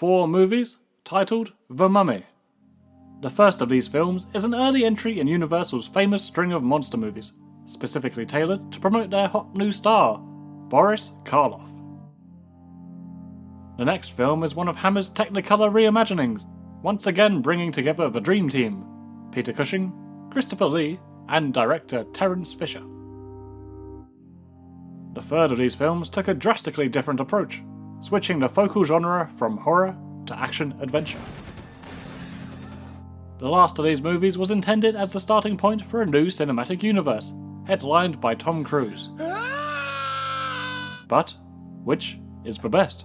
4 movies titled The Mummy. The first of these films is an early entry in Universal's famous string of monster movies, specifically tailored to promote their hot new star, Boris Karloff. The next film is one of Hammer's Technicolor reimaginings, once again bringing together the Dream Team, Peter Cushing, Christopher Lee, and director Terence Fisher. The third of these films took a drastically different approach, switching the focal genre from horror to action-adventure. The last of these movies was intended as the starting point for a new cinematic universe, headlined by Tom Cruise. But which is the best?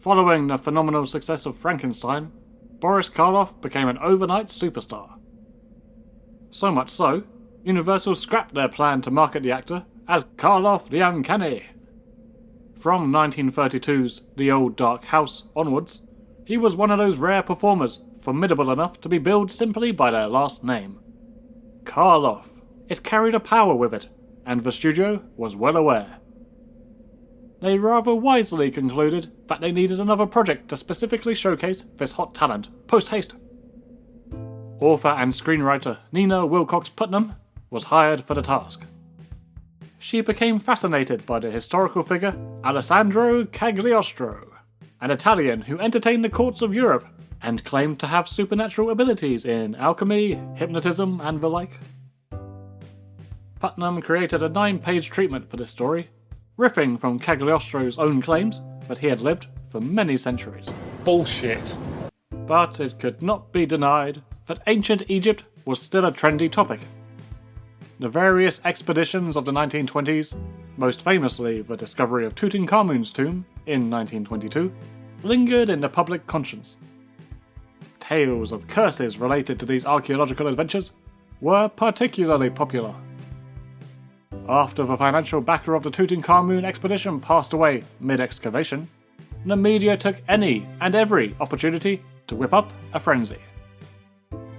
Following the phenomenal success of Frankenstein, Boris Karloff became an overnight superstar. So much so, Universal scrapped their plan to market the actor as Karloff the Uncanny. From 1932's The Old Dark House onwards, he was one of those rare performers formidable enough to be billed simply by their last name. Karloff. It carried a power with it, and the studio was well aware. They rather wisely concluded that they needed another project to specifically showcase this hot talent post-haste. Author and screenwriter Nina Wilcox Putnam was hired for the task. She became fascinated by the historical figure Alessandro Cagliostro, an Italian who entertained the courts of Europe and claimed to have supernatural abilities in alchemy, hypnotism, and the like. Putnam created a 9-page treatment for this story, riffing from Cagliostro's own claims that he had lived for many centuries. Bullshit. But it could not be denied that ancient Egypt was still a trendy topic. The various expeditions of the 1920s, most famously the discovery of Tutankhamun's tomb in 1922, lingered in the public conscience. Tales of curses related to these archaeological adventures were particularly popular. After the financial backer of the Tutankhamun expedition passed away mid-excavation, the media took any and every opportunity to whip up a frenzy.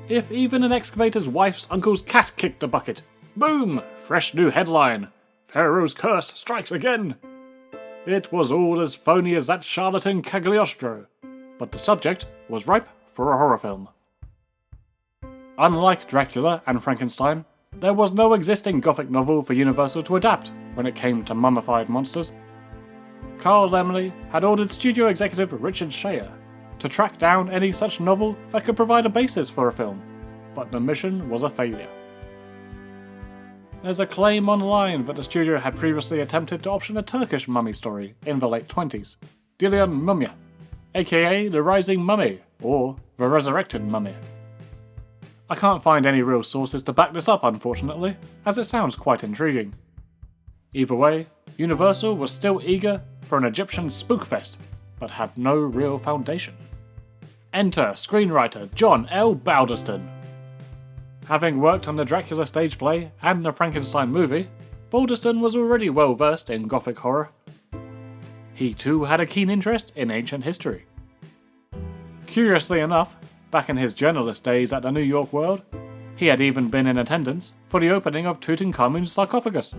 If even an excavator's wife's uncle's cat kicked the bucket, boom! Fresh new headline. Pharaoh's curse strikes again. It was all as phony as that charlatan Cagliostro, but the subject was ripe for a horror film. Unlike Dracula and Frankenstein, there was no existing Gothic novel for Universal to adapt when it came to mummified monsters. Carl Laemmle had ordered studio executive Richard Shayer to track down any such novel that could provide a basis for a film, but the mission was a failure. There's a claim online that the studio had previously attempted to option a Turkish mummy story in the late 20s, Dilan Mumya, aka The Rising Mummy, or The Resurrected Mummy. I can't find any real sources to back this up, unfortunately, as it sounds quite intriguing. Either way, Universal was still eager for an Egyptian spookfest, but had no real foundation. Enter screenwriter John L. Balderston. Having worked on the Dracula stage play and the Frankenstein movie, Balderston was already well versed in Gothic horror. He too had a keen interest in ancient history. Curiously enough, back in his journalist days at the New York World, he had even been in attendance for the opening of Tutankhamun's sarcophagus.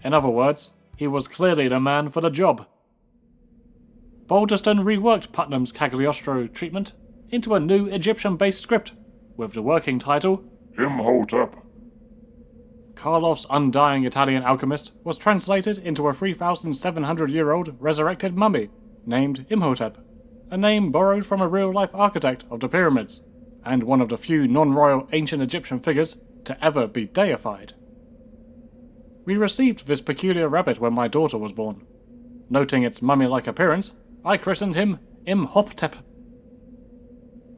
In other words, he was clearly the man for the job. Balderston reworked Putnam's Cagliostro treatment into a new Egyptian-based script, with the working title Imhotep. Karloff's undying Italian alchemist was translated into a 3,700-year-old resurrected mummy named Imhotep, a name borrowed from a real-life architect of the pyramids, and one of the few non-royal ancient Egyptian figures to ever be deified. We received this peculiar rabbit when my daughter was born. Noting its mummy-like appearance, I christened him Imhotep.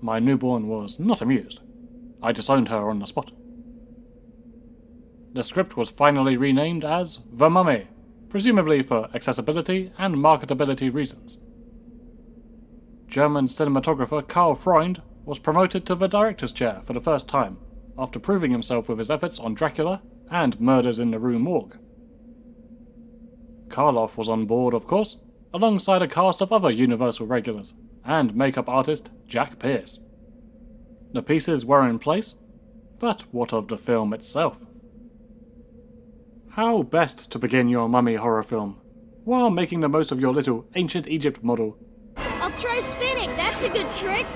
My newborn was not amused. I disowned her on the spot. The script was finally renamed as The Mummy, presumably for accessibility and marketability reasons. German cinematographer Karl Freund was promoted to the director's chair for the first time, after proving himself with his efforts on Dracula and Murders in the Rue Morgue. Karloff was on board, of course, alongside a cast of other Universal regulars, and makeup artist Jack Pierce. The pieces were in place, but what of the film itself? How best to begin your mummy horror film, while making the most of your little ancient Egypt model? I'll try spinning, that's a good trick.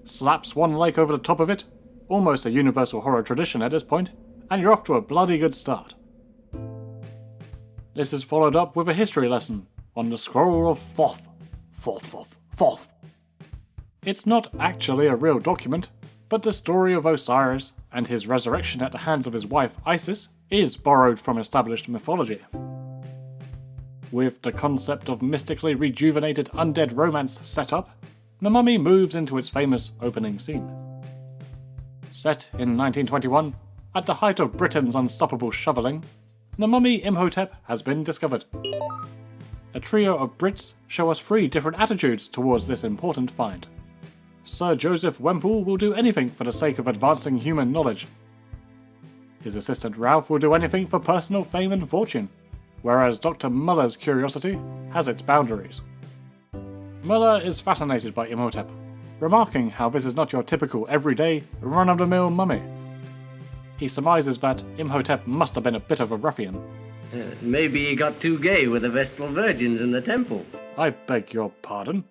Slap Swan Lake over the top of it, almost a Universal horror tradition at this point, and you're off to a bloody good start. This is followed up with a history lesson on the Scroll of Thoth. Thoth. It's not actually a real document, but the story of Osiris and his resurrection at the hands of his wife Isis is borrowed from established mythology. With the concept of mystically rejuvenated undead romance set up, The Mummy moves into its famous opening scene. Set in 1921, at the height of Britain's unstoppable shoveling, the mummy Imhotep has been discovered. A trio of Brits show us 3 different attitudes towards this important find. Sir Joseph Wemple will do anything for the sake of advancing human knowledge. His assistant Ralph will do anything for personal fame and fortune, whereas Dr. Muller's curiosity has its boundaries. Muller is fascinated by Imhotep, remarking how this is not your typical everyday, run-of-the-mill mummy. He surmises that Imhotep must have been a bit of a ruffian. Maybe he got too gay with the Vestal Virgins in the temple. I beg your pardon?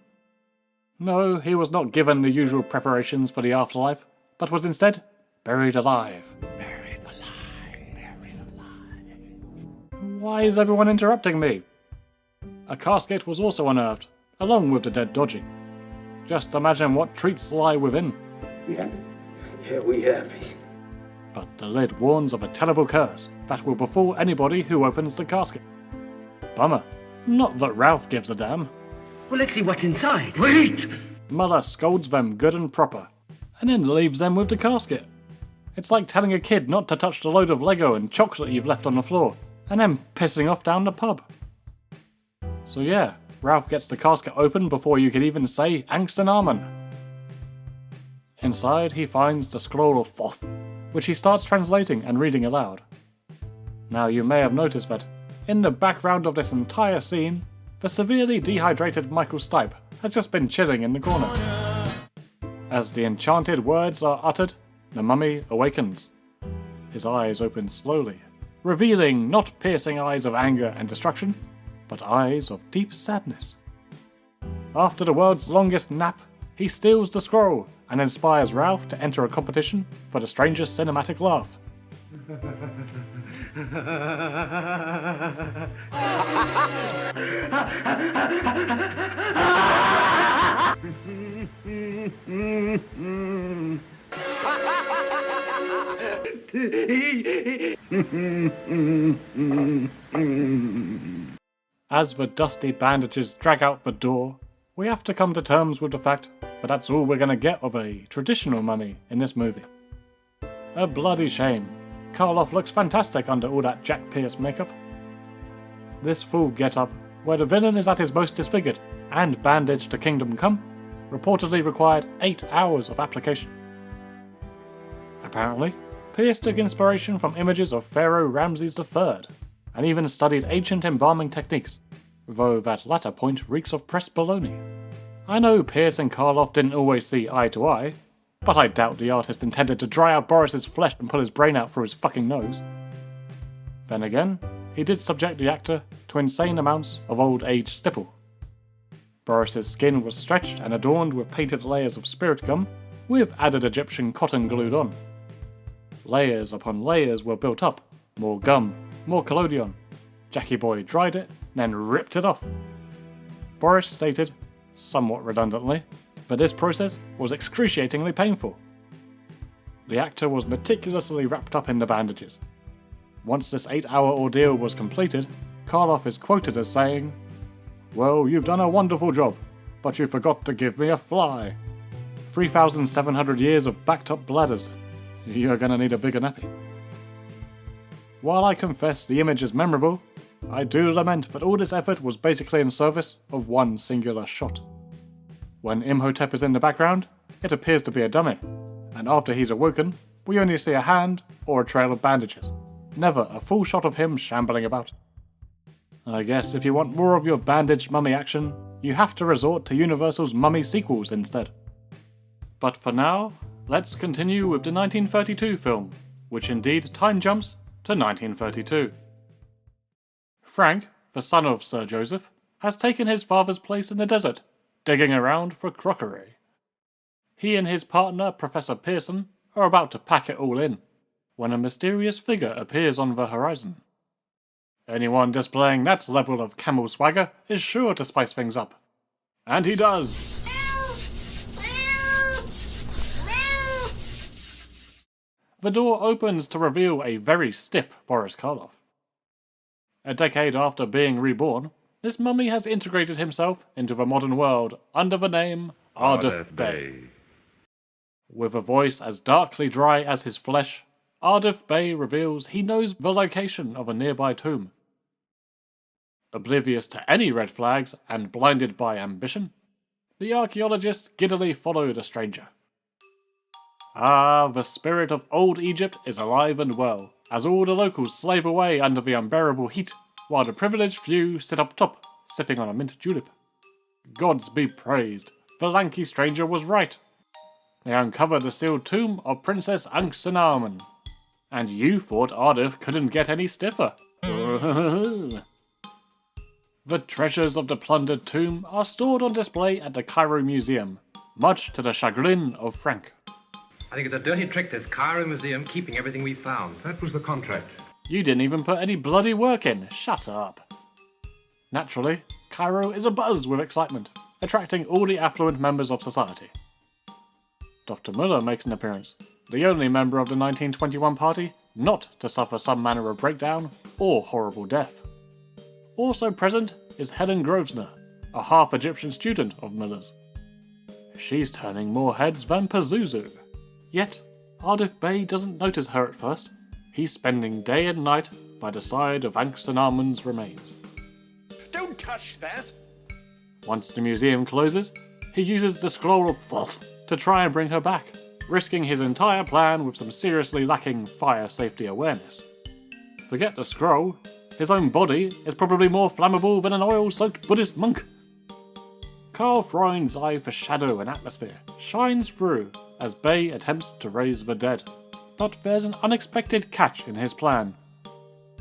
No, he was not given the usual preparations for the afterlife, but was instead buried alive. Buried alive. Why is everyone interrupting me? A casket was also unearthed, along with the dead dodgy. Just imagine what treats lie within. Yeah, we happy. But the lid warns of a terrible curse that will befall anybody who opens the casket. Bummer. Not that Ralph gives a damn. Well, let's see what's inside. Wait! Muller scolds them good and proper, and then leaves them with the casket. It's like telling a kid not to touch the load of Lego and chocolate you've left on the floor, and then pissing off down the pub. So yeah, Ralph gets the casket open before you can even say Angst and Amen. Inside, he finds the Scroll of Thoth, which he starts translating and reading aloud. Now you may have noticed that, in the background of this entire scene, the severely dehydrated Michael Stipe has just been chilling in the corner. As the enchanted words are uttered, the mummy awakens. His eyes open slowly, revealing not piercing eyes of anger and destruction, but eyes of deep sadness. After the world's longest nap, he steals the scroll and inspires Ralph to enter a competition for the strangest cinematic laugh. As the dusty bandages drag out the door, we have to come to terms with the fact that that's all we're gonna get of a traditional mummy in this movie. A bloody shame. Karloff looks fantastic under all that Jack Pierce makeup. This full get-up, where the villain is at his most disfigured and bandaged to Kingdom Come, reportedly required 8 hours of application. Apparently, Pierce took inspiration from images of Pharaoh Ramses III, and even studied ancient embalming techniques, though that latter point reeks of pressed baloney. I know Pierce and Karloff didn't always see eye to eye, but I doubt the artist intended to dry out Boris's flesh and pull his brain out through his fucking nose. Then again, he did subject the actor to insane amounts of old age stipple. Boris's skin was stretched and adorned with painted layers of spirit gum, with added Egyptian cotton glued on. Layers upon layers were built up, more gum, more collodion. Jackie Boy dried it, then ripped it off. Boris stated, somewhat redundantly, that this process was excruciatingly painful. The actor was meticulously wrapped up in the bandages. Once this 8-hour ordeal was completed, Karloff is quoted as saying, "Well, you've done a wonderful job, but you forgot to give me a fly. 3,700 years of backed up bladders. You're gonna need a bigger nappy." While I confess the image is memorable, I do lament that all this effort was basically in service of one singular shot. When Imhotep is in the background, it appears to be a dummy, and after he's awoken, we only see a hand or a trail of bandages, never a full shot of him shambling about. I guess if you want more of your bandaged mummy action, you have to resort to Universal's Mummy sequels instead. But for now, let's continue with the 1932 film, which indeed time jumps to 1932. Frank, the son of Sir Joseph, has taken his father's place in the desert, digging around for crockery. He and his partner, Professor Pearson, are about to pack it all in, when a mysterious figure appears on the horizon. Anyone displaying that level of camel swagger is sure to spice things up. And he does! The door opens to reveal a very stiff Boris Karloff. A decade after being reborn, this mummy has integrated himself into the modern world under the name Arduf Bey. With a voice as darkly dry as his flesh, Arduf Bey reveals he knows the location of a nearby tomb. Oblivious to any red flags and blinded by ambition, the archaeologist giddily followed a stranger. Ah, the spirit of old Egypt is alive and well, as all the locals slave away under the unbearable heat, while the privileged few sit up top, sipping on a mint julep. Gods be praised, the lanky stranger was right. They uncovered the sealed tomb of Princess Ankhsenamen, and you thought Arduf couldn't get any stiffer. The treasures of the plundered tomb are stored on display at the Cairo Museum, much to the chagrin of Frank. I think it's a dirty trick, this Cairo Museum keeping everything we found. That was the contract. You didn't even put any bloody work in. Shut up. Naturally, Cairo is abuzz with excitement, attracting all the affluent members of society. Dr. Muller makes an appearance, the only member of the 1921 party not to suffer some manner of breakdown or horrible death. Also present is Helen Grosvenor, a half-Egyptian student of Miller's. She's turning more heads than Pazuzu. Yet, Arduf Bey doesn't notice her at first. He's spending day and night by the side of Ankhsenamen's remains. Don't touch that! Once the museum closes, he uses the scroll of Thoth to try and bring her back, risking his entire plan with some seriously lacking fire safety awareness. Forget the scroll, his own body is probably more flammable than an oil-soaked Buddhist monk. Karl Freund's eye for shadow and atmosphere shines through as Bey attempts to raise the dead. But there's an unexpected catch in his plan.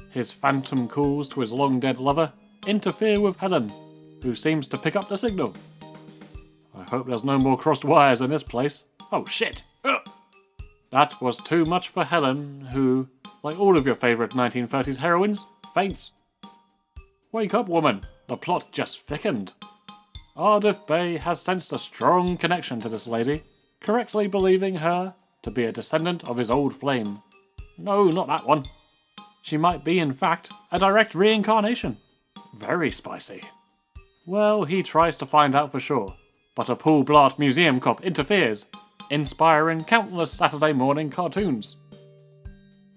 His phantom calls to his long-dead lover interfere with Helen, who seems to pick up the signal. I hope there's no more crossed wires in this place. Oh shit! Ugh. That was too much for Helen, who, like all of your favourite 1930s heroines, faints. Wake up, woman! The plot just thickened. Arduf Bey has sensed a strong connection to this lady, correctly believing her to be a descendant of his old flame. No, not that one. She might be, in fact, a direct reincarnation. Very spicy. Well, he tries to find out for sure, but a Paul Blart museum cop interferes, inspiring countless Saturday morning cartoons.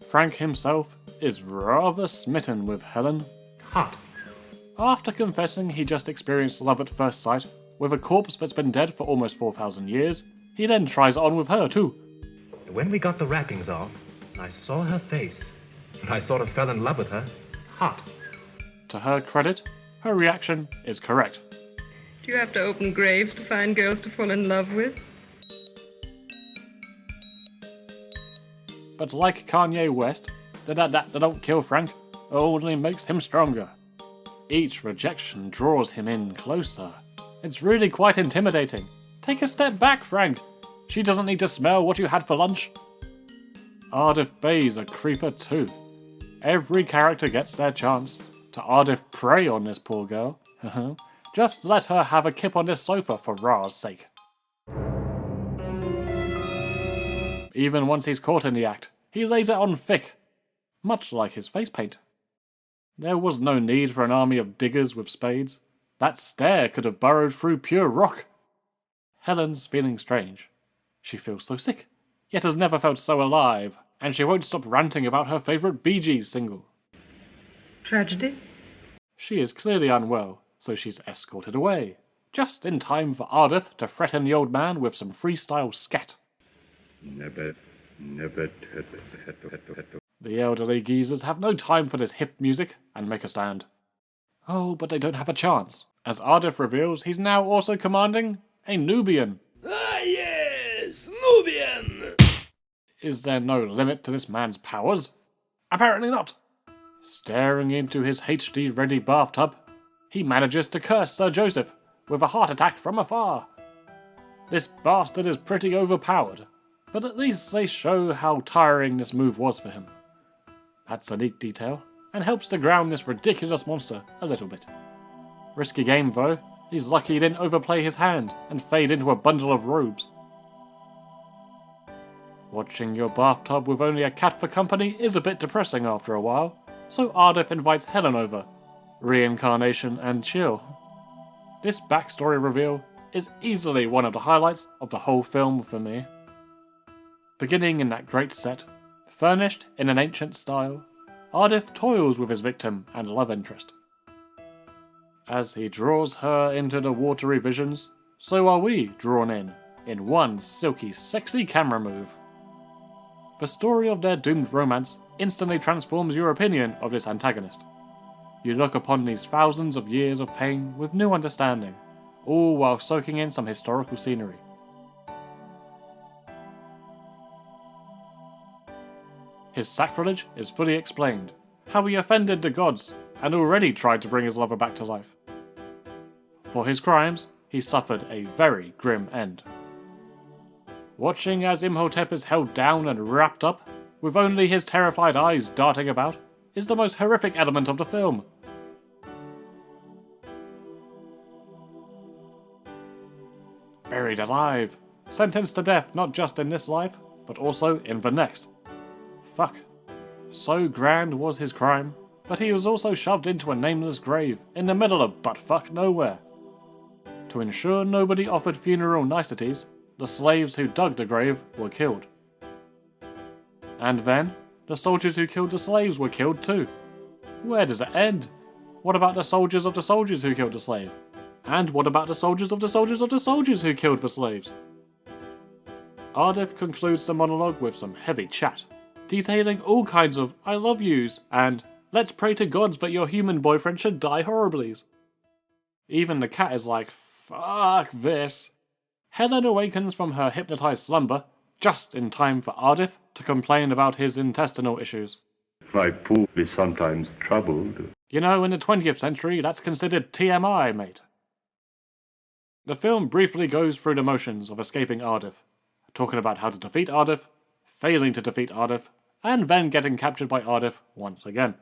Frank himself is rather smitten with Helen. Hot. After confessing he just experienced love at first sight with a corpse that's been dead for almost 4,000 years, he then tries it on with her too. When we got the wrappings off, I saw her face, and I sort of fell in love with her. Hot. To her credit, her reaction is correct. Do you have to open graves to find girls to fall in love with? But like Kanye West, that don't kill Frank, only makes him stronger. Each rejection draws him in closer. It's really quite intimidating. Take a step back, Frank. She doesn't need to smell what you had for lunch. Arduf Bey's a creeper too. Every character gets their chance to Arduf prey on this poor girl. Just let her have a kip on this sofa for Ra's sake. Even once he's caught in the act, he lays it on thick, much like his face paint. There was no need for an army of diggers with spades. That stare could have burrowed through pure rock. Helen's feeling strange. She feels so sick, yet has never felt so alive, and she won't stop ranting about her favourite Bee Gees single. Tragedy? She is clearly unwell, so she's escorted away, just in time for Arduf to threaten the old man with some freestyle scat. The elderly geezers have no time for this hip music and make a stand. Oh, but they don't have a chance, as Ardif reveals he's now also commanding a Nubian. Ah yes, Nubian! Is there no limit to this man's powers? Apparently not. Staring into his HD-ready bathtub, he manages to curse Sir Joseph with a heart attack from afar. This bastard is pretty overpowered, but at least they show how tiring this move was for him. That's a neat detail, and helps to ground this ridiculous monster a little bit. Risky game though, he's lucky he didn't overplay his hand and fade into a bundle of robes. Watching your bathtub with only a cat for company is a bit depressing after a while, so Ardif invites Helen over. Reincarnation and chill. This backstory reveal is easily one of the highlights of the whole film for me. Beginning in that great set, furnished in an ancient style, Ardif toils with his victim and love interest. As he draws her into the watery visions, so are we drawn in one silky, sexy camera move. The story of their doomed romance instantly transforms your opinion of this antagonist. You look upon these thousands of years of pain with new understanding, all while soaking in some historical scenery. His sacrilege is fully explained, how he offended the gods and already tried to bring his lover back to life. For his crimes, he suffered a very grim end. Watching as Imhotep is held down and wrapped up, with only his terrified eyes darting about, is the most horrific element of the film. Buried alive, sentenced to death not just in this life, but also in the next. Fuck. So grand was his crime, but he was also shoved into a nameless grave in the middle of buttfuck nowhere. To ensure nobody offered funeral niceties, the slaves who dug the grave were killed. And then, the soldiers who killed the slaves were killed too. Where does it end? What about the soldiers of the soldiers who killed the slave? And what about the soldiers of the soldiers of the soldiers who killed the slaves? Ardif concludes the monologue with some heavy chat, detailing all kinds of I love yous and let's pray to gods that your human boyfriend should die horriblies. Even the cat is like, fuck this. Helen awakens from her hypnotized slumber just in time for Ardif to complain about his intestinal issues. My poop is sometimes troubled. You know, in the 20th century, that's considered TMI, mate. The film briefly goes through the motions of escaping Ardif, talking about how to defeat Ardif, failing to defeat Ardif, and then getting captured by Ardif once again.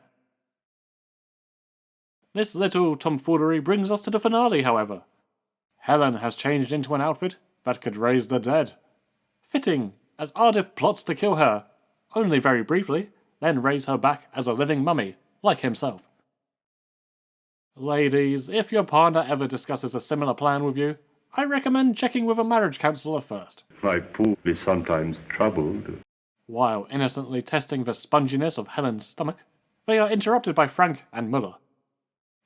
This little tomfoolery brings us to the finale, however. Helen has changed into an outfit that could raise the dead. Fitting, as Ardif plots to kill her, only very briefly, then raise her back as a living mummy, like himself. Ladies, if your partner ever discusses a similar plan with you, I recommend checking with a marriage counsellor first. My poop is sometimes troubled. While innocently testing the sponginess of Helen's stomach, they are interrupted by Frank and Muller.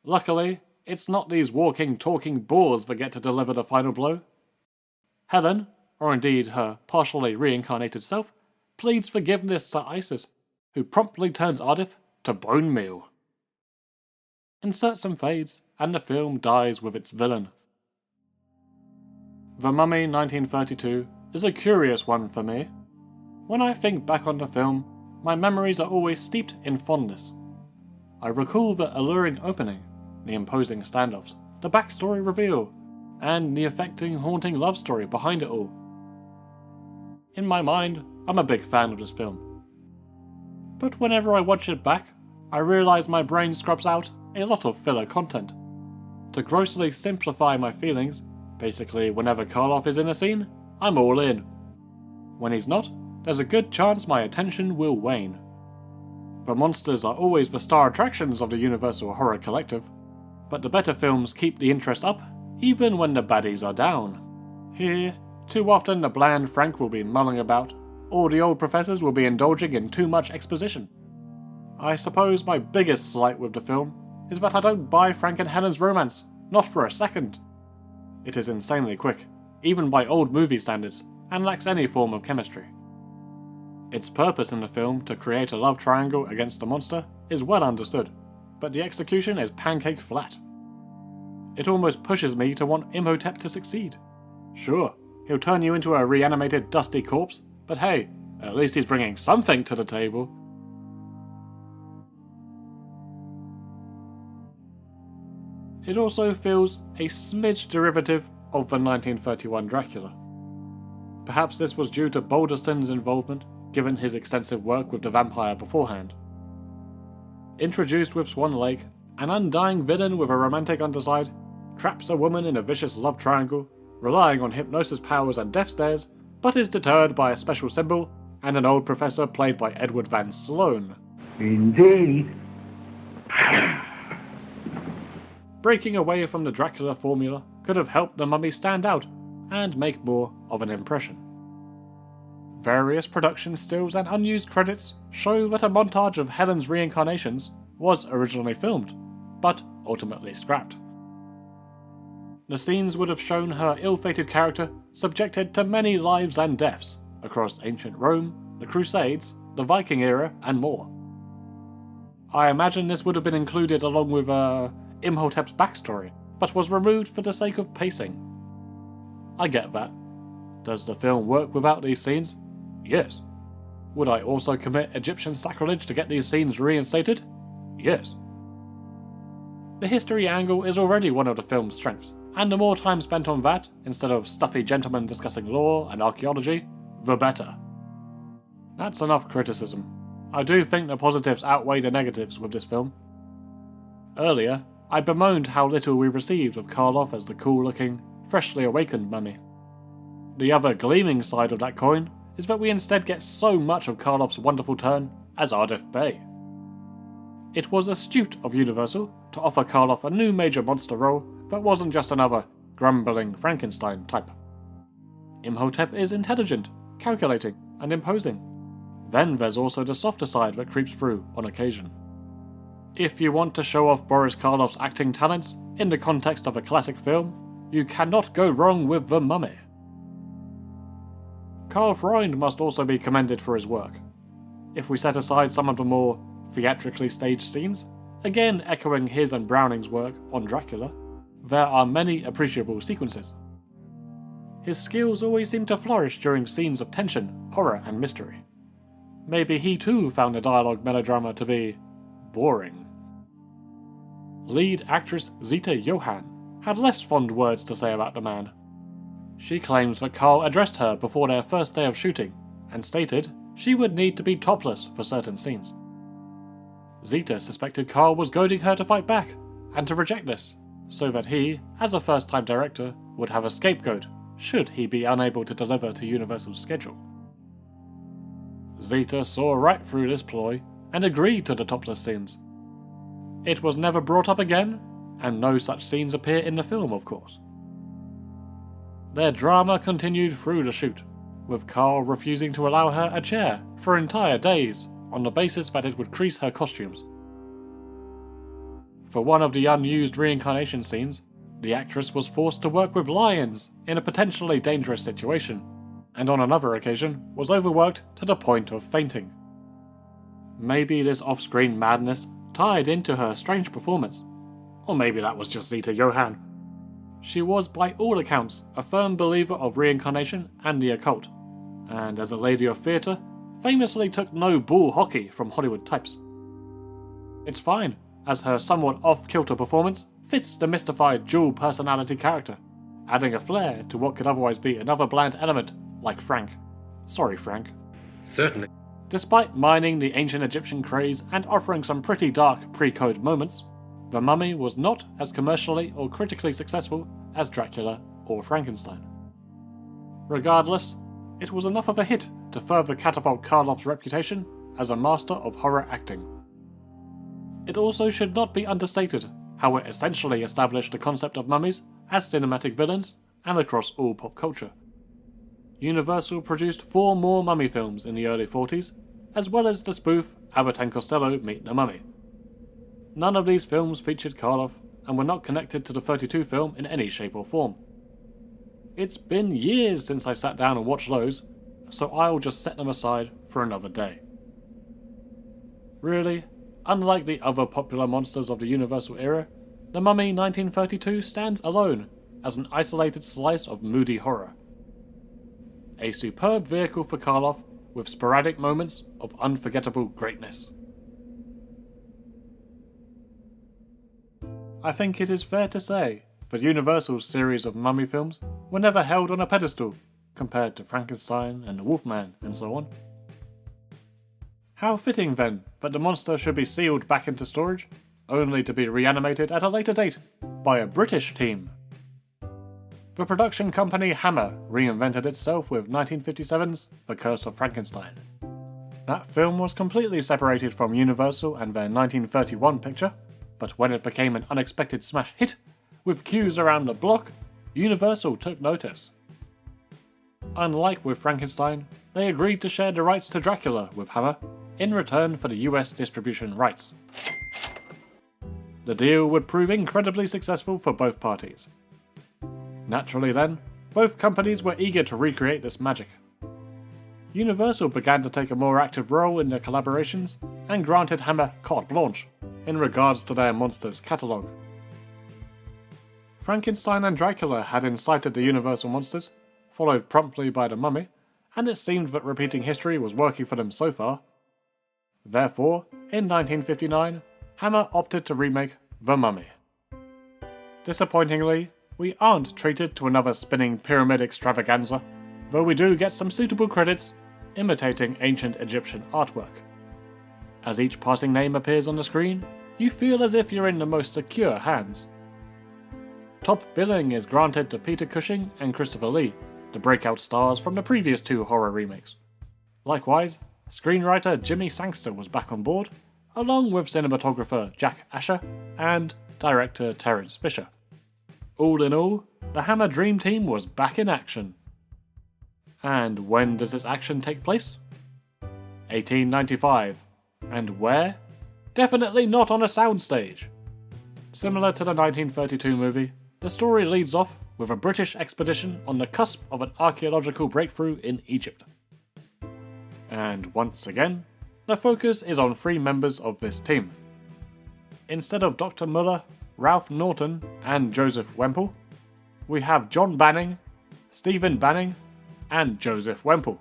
Luckily, it's not these walking, talking bores that get to deliver the final blow. Helen, or indeed her partially reincarnated self, pleads forgiveness to Isis, who promptly turns Ardif to bone meal. Insert some fades, and the film dies with its villain. The Mummy 1932 is a curious one for me. When I think back on the film, my memories are always steeped in fondness. I recall the alluring opening, the imposing standoffs, the backstory reveal, and the affecting, haunting love story behind it all. In my mind, I'm a big fan of this film. But whenever I watch it back, I realise my brain scrubs out a lot of filler content. To grossly simplify my feelings, basically whenever Karloff is in a scene, I'm all in. When he's not, there's a good chance my attention will wane. The monsters are always the star attractions of the Universal Horror Collective, but the better films keep the interest up even when the baddies are down. Here, too often the bland Frank will be mulling about, or the old professors will be indulging in too much exposition. I suppose my biggest slight with the film is that I don't buy Frank and Helen's romance, not for a second. It is insanely quick, even by old movie standards, and lacks any form of chemistry. Its purpose in the film to create a love triangle against the monster is well understood, but the execution is pancake flat. It almost pushes me to want Imhotep to succeed. Sure, he'll turn you into a reanimated dusty corpse, but hey, at least he's bringing something to the table. It also feels a smidge derivative of the 1931 Dracula. Perhaps this was due to Balderston's involvement, given his extensive work with the vampire beforehand. Introduced with Swan Lake, an undying villain with a romantic underside traps a woman in a vicious love triangle, relying on hypnosis powers and death stares, but is deterred by a special symbol and an old professor played by Edward Van Sloan. Indeed. Breaking away from the Dracula formula could have helped the Mummy stand out and make more of an impression. Various production stills and unused credits show that a montage of Helen's reincarnations was originally filmed, but ultimately scrapped. The scenes would have shown her ill-fated character subjected to many lives and deaths across ancient Rome, the Crusades, the Viking era, and more. I imagine this would have been included along with Imhotep's backstory, but was removed for the sake of pacing. I get that. Does the film work without these scenes? Yes. Would I also commit Egyptian sacrilege to get these scenes reinstated? Yes. The history angle is already one of the film's strengths, and the more time spent on that, instead of stuffy gentlemen discussing law and archaeology, the better. That's enough criticism. I do think the positives outweigh the negatives with this film. Earlier, I bemoaned how little we received of Karloff as the cool-looking, freshly awakened mummy. The other gleaming side of that coin is that we instead get so much of Karloff's wonderful turn as Ardif Bey. It was astute of Universal to offer Karloff a new major monster role that wasn't just another grumbling Frankenstein type. Imhotep is intelligent, calculating, and imposing. Then there's also the softer side that creeps through on occasion. If you want to show off Boris Karloff's acting talents in the context of a classic film, you cannot go wrong with The Mummy. Karl Freund must also be commended for his work. If we set aside some of the more theatrically staged scenes, again echoing his and Browning's work on Dracula, there are many appreciable sequences. His skills always seem to flourish during scenes of tension, horror, and mystery. Maybe he too found the dialogue melodrama to be boring. Lead actress Zita Johann had less fond words to say about the man. She claims that Karl addressed her before their first day of shooting, and stated she would need to be topless for certain scenes. Zita suspected Karl was goading her to fight back, and to reject this, so that he, as a first-time director, would have a scapegoat should he be unable to deliver to Universal's schedule. Zita saw right through this ploy and agreed to the topless scenes. It was never brought up again, and no such scenes appear in the film, of course. Their drama continued through the shoot, with Karl refusing to allow her a chair for entire days on the basis that it would crease her costumes. For one of the unused reincarnation scenes, the actress was forced to work with lions in a potentially dangerous situation, and on another occasion was overworked to the point of fainting. Maybe this off-screen madness tied into her strange performance, or maybe that was just Zita Johann. She was, by all accounts, a firm believer of reincarnation and the occult, and as a lady of theatre, famously took no bull hockey from Hollywood types. It's fine, as her somewhat off-kilter performance fits the mystified dual personality character, adding a flair to what could otherwise be another bland element like Frank. Sorry, Frank. Certainly. Despite mining the ancient Egyptian craze and offering some pretty dark pre-code moments, The Mummy was not as commercially or critically successful as Dracula or Frankenstein. Regardless, it was enough of a hit to further catapult Karloff's reputation as a master of horror acting. It also should not be understated how it essentially established the concept of mummies as cinematic villains and across all pop culture. Universal produced 4 more mummy films in the early 40s, as well as the spoof Abbott and Costello Meet the Mummy. None of these films featured Karloff and were not connected to the 32 film in any shape or form. It's been years since I sat down and watched those, so I'll just set them aside for another day. Really, unlike the other popular monsters of the Universal era, The Mummy 1932 stands alone as an isolated slice of moody horror. A superb vehicle for Karloff with sporadic moments of unforgettable greatness. I think it is fair to say that Universal's series of mummy films were never held on a pedestal compared to Frankenstein and the Wolfman and so on. How fitting then that the monster should be sealed back into storage, only to be reanimated at a later date by a British team. The production company Hammer reinvented itself with 1957's The Curse of Frankenstein. That film was completely separated from Universal and their 1931 picture, but when it became an unexpected smash hit, with queues around the block, Universal took notice. Unlike with Frankenstein, they agreed to share the rights to Dracula with Hammer in return for the US distribution rights. The deal would prove incredibly successful for both parties. Naturally then, both companies were eager to recreate this magic. Universal began to take a more active role in their collaborations and granted Hammer carte blanche in regards to their monsters catalogue. Frankenstein and Dracula had incited the Universal monsters, followed promptly by The Mummy, and it seemed that repeating history was working for them so far. Therefore, in 1959, Hammer opted to remake The Mummy. Disappointingly, we aren't treated to another spinning pyramid extravaganza, though we do get some suitable credits imitating ancient Egyptian artwork. As each passing name appears on the screen, you feel as if you're in the most secure hands. Top billing is granted to Peter Cushing and Christopher Lee, the breakout stars from the previous two horror remakes. Likewise, screenwriter Jimmy Sangster was back on board, along with cinematographer Jack Asher and director Terence Fisher. All in all, the Hammer Dream Team was back in action. And when does this action take place? 1895. And where? Definitely not on a soundstage. Similar to the 1932 movie, the story leads off with a British expedition on the cusp of an archaeological breakthrough in Egypt. And once again, the focus is on three members of this team. Instead of Dr. Muller, Ralph Norton, and Joseph Wemple, we have John Banning, Stephen Banning, and Joseph Wemple.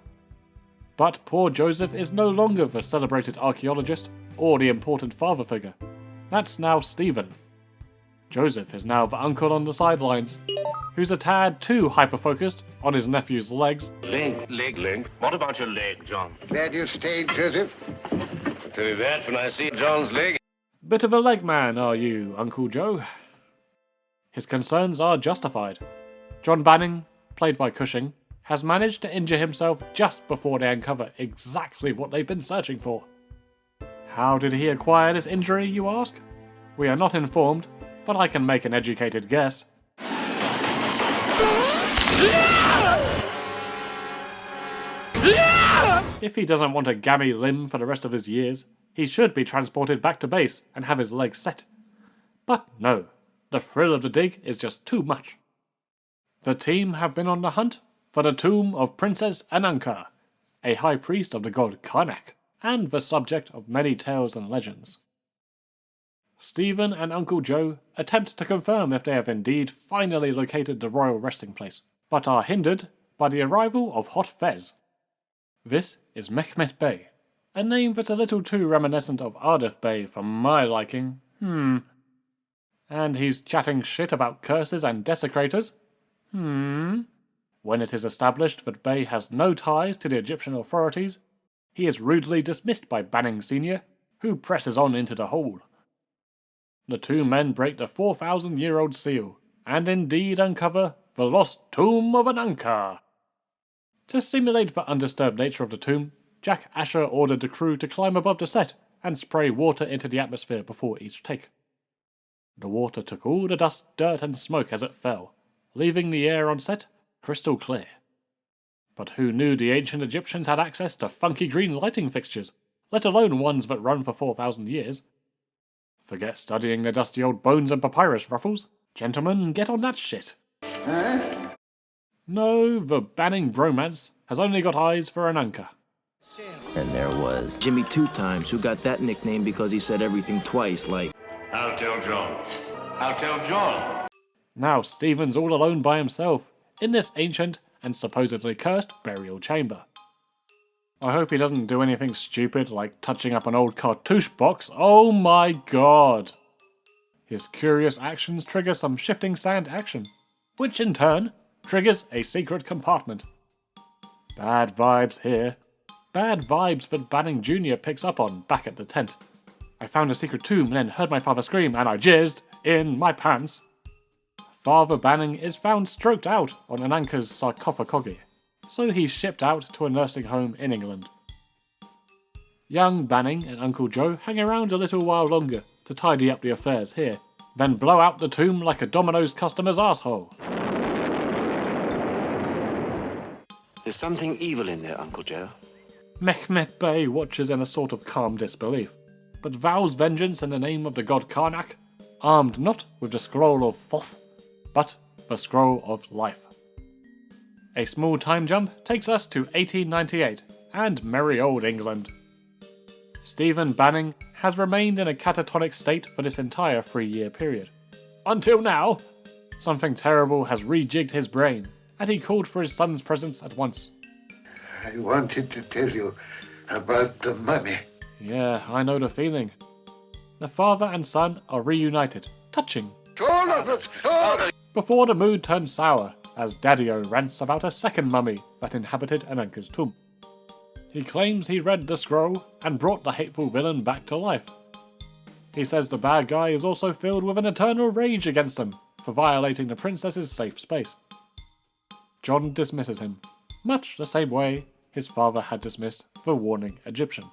But poor Joseph is no longer the celebrated archaeologist or the important father figure. That's now Stephen. Joseph is now the uncle on the sidelines, who's a tad too hyper-focused on his nephew's legs. Leg. What about your leg, John? Glad you stayed, Joseph. I'll tell you that when I see John's leg. Bit of a leg man, are you, Uncle Joe? His concerns are justified. John Banning, played by Cushing, has managed to injure himself just before they uncover exactly what they've been searching for. How did he acquire this injury, you ask? We are not informed, but I can make an educated guess. If he doesn't want a gammy limb for the rest of his years, he should be transported back to base and have his legs set. But no, the thrill of the dig is just too much. The team have been on the hunt for the tomb of Princess Ananka, a high priest of the god Karnak, and the subject of many tales and legends. Stephen and Uncle Joe attempt to confirm if they have indeed finally located the royal resting place, but are hindered by the arrival of Hot Fez. This is Mehmet Bey, a name that's a little too reminiscent of Ardif Bey for my liking. And he's chatting shit about curses and desecrators. When it is established that Bey has no ties to the Egyptian authorities, he is rudely dismissed by Banning Sr., who presses on into the hole. The two men break the 4,000-year-old seal, and indeed uncover the lost tomb of Ananka. To simulate the undisturbed nature of the tomb, Jack Asher ordered the crew to climb above the set and spray water into the atmosphere before each take. The water took all the dust, dirt and smoke as it fell, leaving the air on set crystal clear. But who knew the ancient Egyptians had access to funky green lighting fixtures, let alone ones that run for 4,000 years? Forget studying their dusty old bones and papyrus ruffles. Gentlemen, get on that shit. No, the Banning bromance has only got eyes for Ananka. And there was Jimmy Two Times, who got that nickname because he said everything twice, like, I'll tell John. I'll tell John. Now Stephen's all alone by himself in this ancient and supposedly cursed burial chamber. I hope he doesn't do anything stupid like touching up an old cartouche box. Oh my god! His curious actions trigger some shifting sand action, which in turn triggers a secret compartment. Bad vibes here. Bad vibes that Banning Jr. picks up on back at the tent. I found a secret tomb and then heard my father scream and I jizzed in my pants. Father Banning is found stroked out on Ananka's sarcophagi, so he's shipped out to a nursing home in England. Young Banning and Uncle Joe hang around a little while longer to tidy up the affairs here, then blow out the tomb like a Domino's customer's asshole. There's something evil in there, Uncle Joe. Mehmet Bey watches in a sort of calm disbelief, but vows vengeance in the name of the god Karnak, armed not with the scroll of Thoth, but the scroll of life. A small time jump takes us to 1898 and merry old England. Stephen Banning has remained in a catatonic state for this entire 3-year period. Until now, something terrible has rejigged his brain, and he called for his son's presence at once. I wanted to tell you about the mummy. Yeah, I know the feeling. The father and son are reunited, touching. Before the mood turns sour, as Daddy-O rants about a second mummy that inhabited Ananka's tomb. He claims he read the scroll and brought the hateful villain back to life. He says the bad guy is also filled with an eternal rage against him for violating the princess's safe space. John dismisses him, much the same way his father had dismissed the warning Egyptian.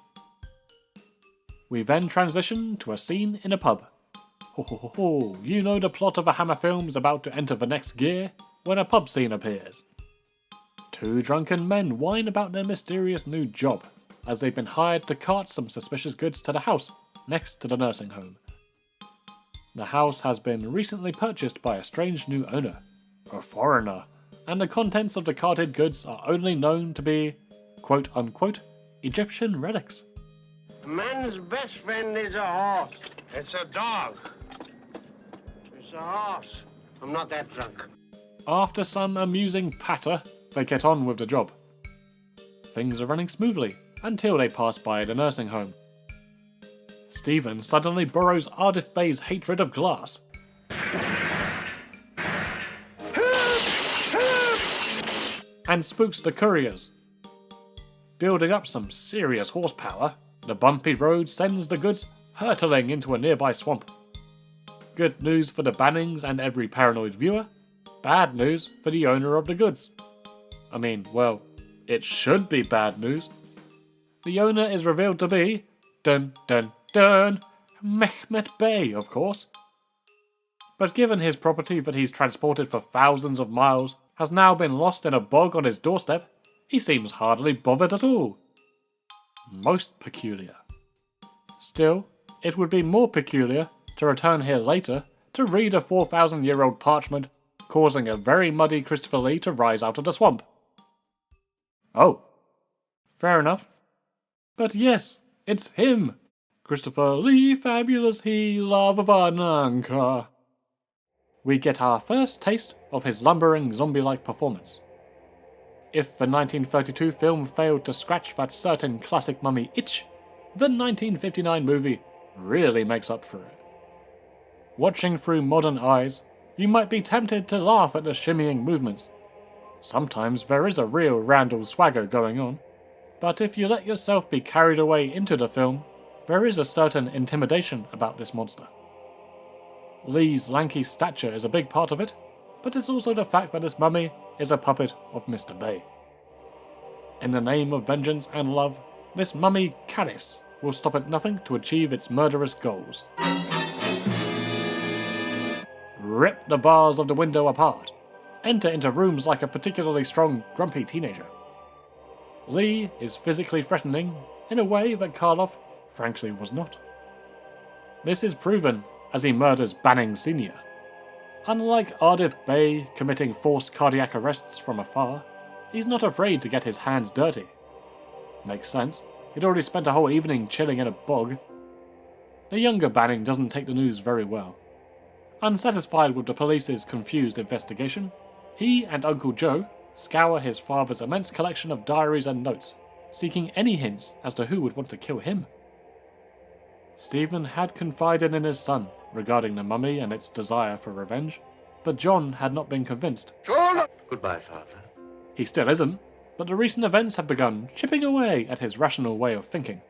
We then transition to a scene in a pub. Ho ho ho ho, you know the plot of a Hammer film is about to enter the next gear when a pub scene appears. 2 drunken men whine about their mysterious new job, as they've been hired to cart some suspicious goods to the house next to the nursing home. The house has been recently purchased by a strange new owner, a foreigner, and the contents of the carted goods are only known to be, quote-unquote, Egyptian relics. A man's best friend is a horse. It's a dog. It's a horse. I'm not that drunk. After some amusing patter, they get on with the job. Things are running smoothly until they pass by the nursing home. Stephen suddenly borrows Ardif Bey's hatred of glass. And spooks the couriers. Building up some serious horsepower, the bumpy road sends the goods hurtling into a nearby swamp. Good news for the Bannings and every paranoid viewer, bad news for the owner of the goods. I mean, well, it should be bad news. The owner is revealed to be, dun dun dun, Mehmet Bey, of course. But given his property that he's transported for thousands of miles has now been lost in a bog on his doorstep, he seems hardly bothered at all. Most peculiar. Still, it would be more peculiar to return here later to read a 4,000-year-old parchment causing a very muddy Christopher Lee to rise out of the swamp. Oh, fair enough. But yes, it's him, Christopher Lee, fabulous he, love of Ananka. We get our first taste of his lumbering zombie-like performance. If the 1932 film failed to scratch that certain classic mummy itch, the 1959 movie really makes up for it. Watching through modern eyes, you might be tempted to laugh at the shimmying movements. Sometimes there is a real Randall swagger going on, but if you let yourself be carried away into the film, there is a certain intimidation about this monster. Lee's lanky stature is a big part of it, but it's also the fact that this mummy is a puppet of Mr. Bey. In the name of vengeance and love, this mummy Kharis will stop at nothing to achieve its murderous goals. Rip the bars of the window apart. Enter into rooms like a particularly strong, grumpy teenager. Lee is physically threatening in a way that Karloff, frankly, was not. This is proven as he murders Banning Sr. Unlike Ardif Bey committing forced cardiac arrests from afar, he's not afraid to get his hands dirty. Makes sense. He'd already spent a whole evening chilling in a bog. The younger Banning doesn't take the news very well. Unsatisfied with the police's confused investigation, he and Uncle Joe scour his father's immense collection of diaries and notes, seeking any hints as to who would want to kill him. Stephen had confided in his son regarding the mummy and its desire for revenge, but John had not been convinced. Goodbye, Father. He still isn't, but the recent events have begun chipping away at his rational way of thinking.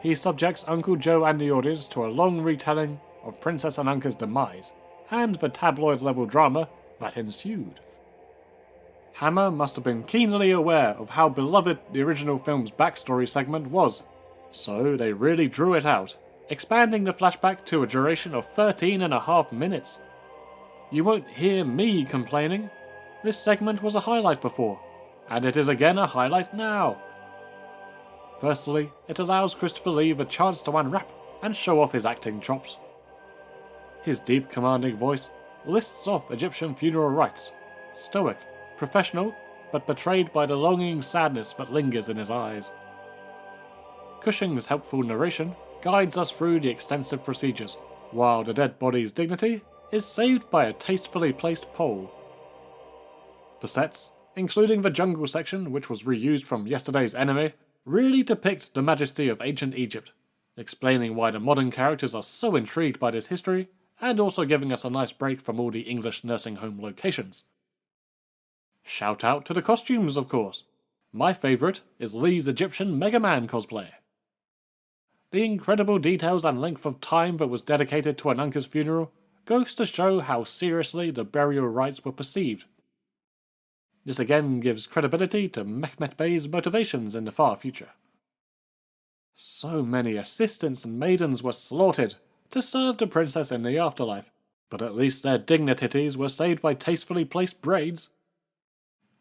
He subjects Uncle Joe and the audience to a long retelling of Princess Ananka's demise, and the tabloid-level drama that ensued. Hammer must have been keenly aware of how beloved the original film's backstory segment was, so they really drew it out, expanding the flashback to a duration of 13.5 minutes. You won't hear me complaining. This segment was a highlight before, and it is again a highlight now. Firstly, it allows Christopher Lee a chance to unwrap and show off his acting chops. His deep, commanding voice lists off Egyptian funeral rites, stoic, professional, but betrayed by the longing sadness that lingers in his eyes. Cushing's helpful narration guides us through the extensive procedures, while the dead body's dignity is saved by a tastefully placed pole. The sets, including the jungle section which was reused from yesterday's enemy, really depict the majesty of ancient Egypt, explaining why the modern characters are so intrigued by this history, and also giving us a nice break from all the English nursing home locations. Shout out to the costumes, of course. My favourite is Lee's Egyptian Mega Man cosplay. The incredible details and length of time that was dedicated to Ananka's funeral goes to show how seriously the burial rites were perceived. This again gives credibility to Mehmet Bey's motivations in the far future. So many assistants and maidens were slaughtered to serve the princess in the afterlife, but at least their dignities were saved by tastefully placed braids.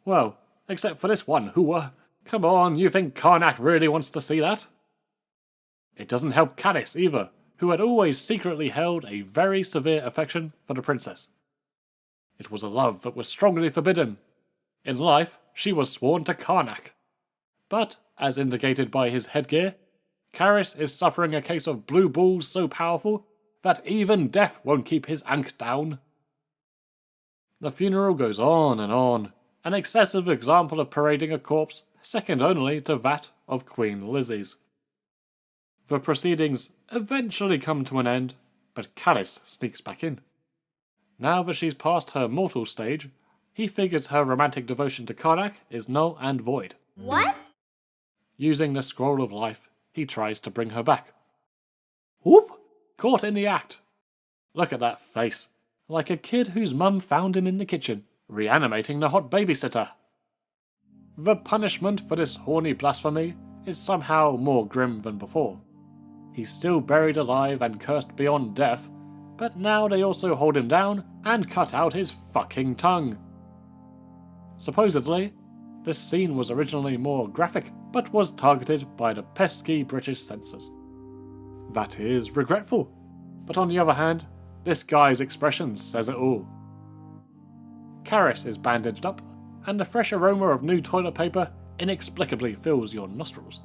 Well, except for this one hooah. Come on, you think Karnak really wants to see that? It doesn't help Kharis either, who had always secretly held a very severe affection for the princess. It was a love that was strongly forbidden. In life, she was sworn to Karnak. But, as indicated by his headgear, Kharis is suffering a case of blue balls so powerful that even death won't keep his ankh down. The funeral goes on, an excessive example of parading a corpse second only to that of Queen Lizzie's. The proceedings eventually come to an end, but Kharis sneaks back in. Now that she's past her mortal stage, he figures her romantic devotion to Karnak is null and void. What? Using the scroll of life, he tries to bring her back. Whoop! Caught in the act. Look at that face, like a kid whose mum found him in the kitchen, reanimating the hot babysitter. The punishment for this horny blasphemy is somehow more grim than before. He's still buried alive and cursed beyond death, but now they also hold him down and cut out his fucking tongue. Supposedly, this scene was originally more graphic, but was targeted by the pesky British censors. That is regretful, but on the other hand, this guy's expression says it all. Kharis is bandaged up, and the fresh aroma of new toilet paper inexplicably fills your nostrils.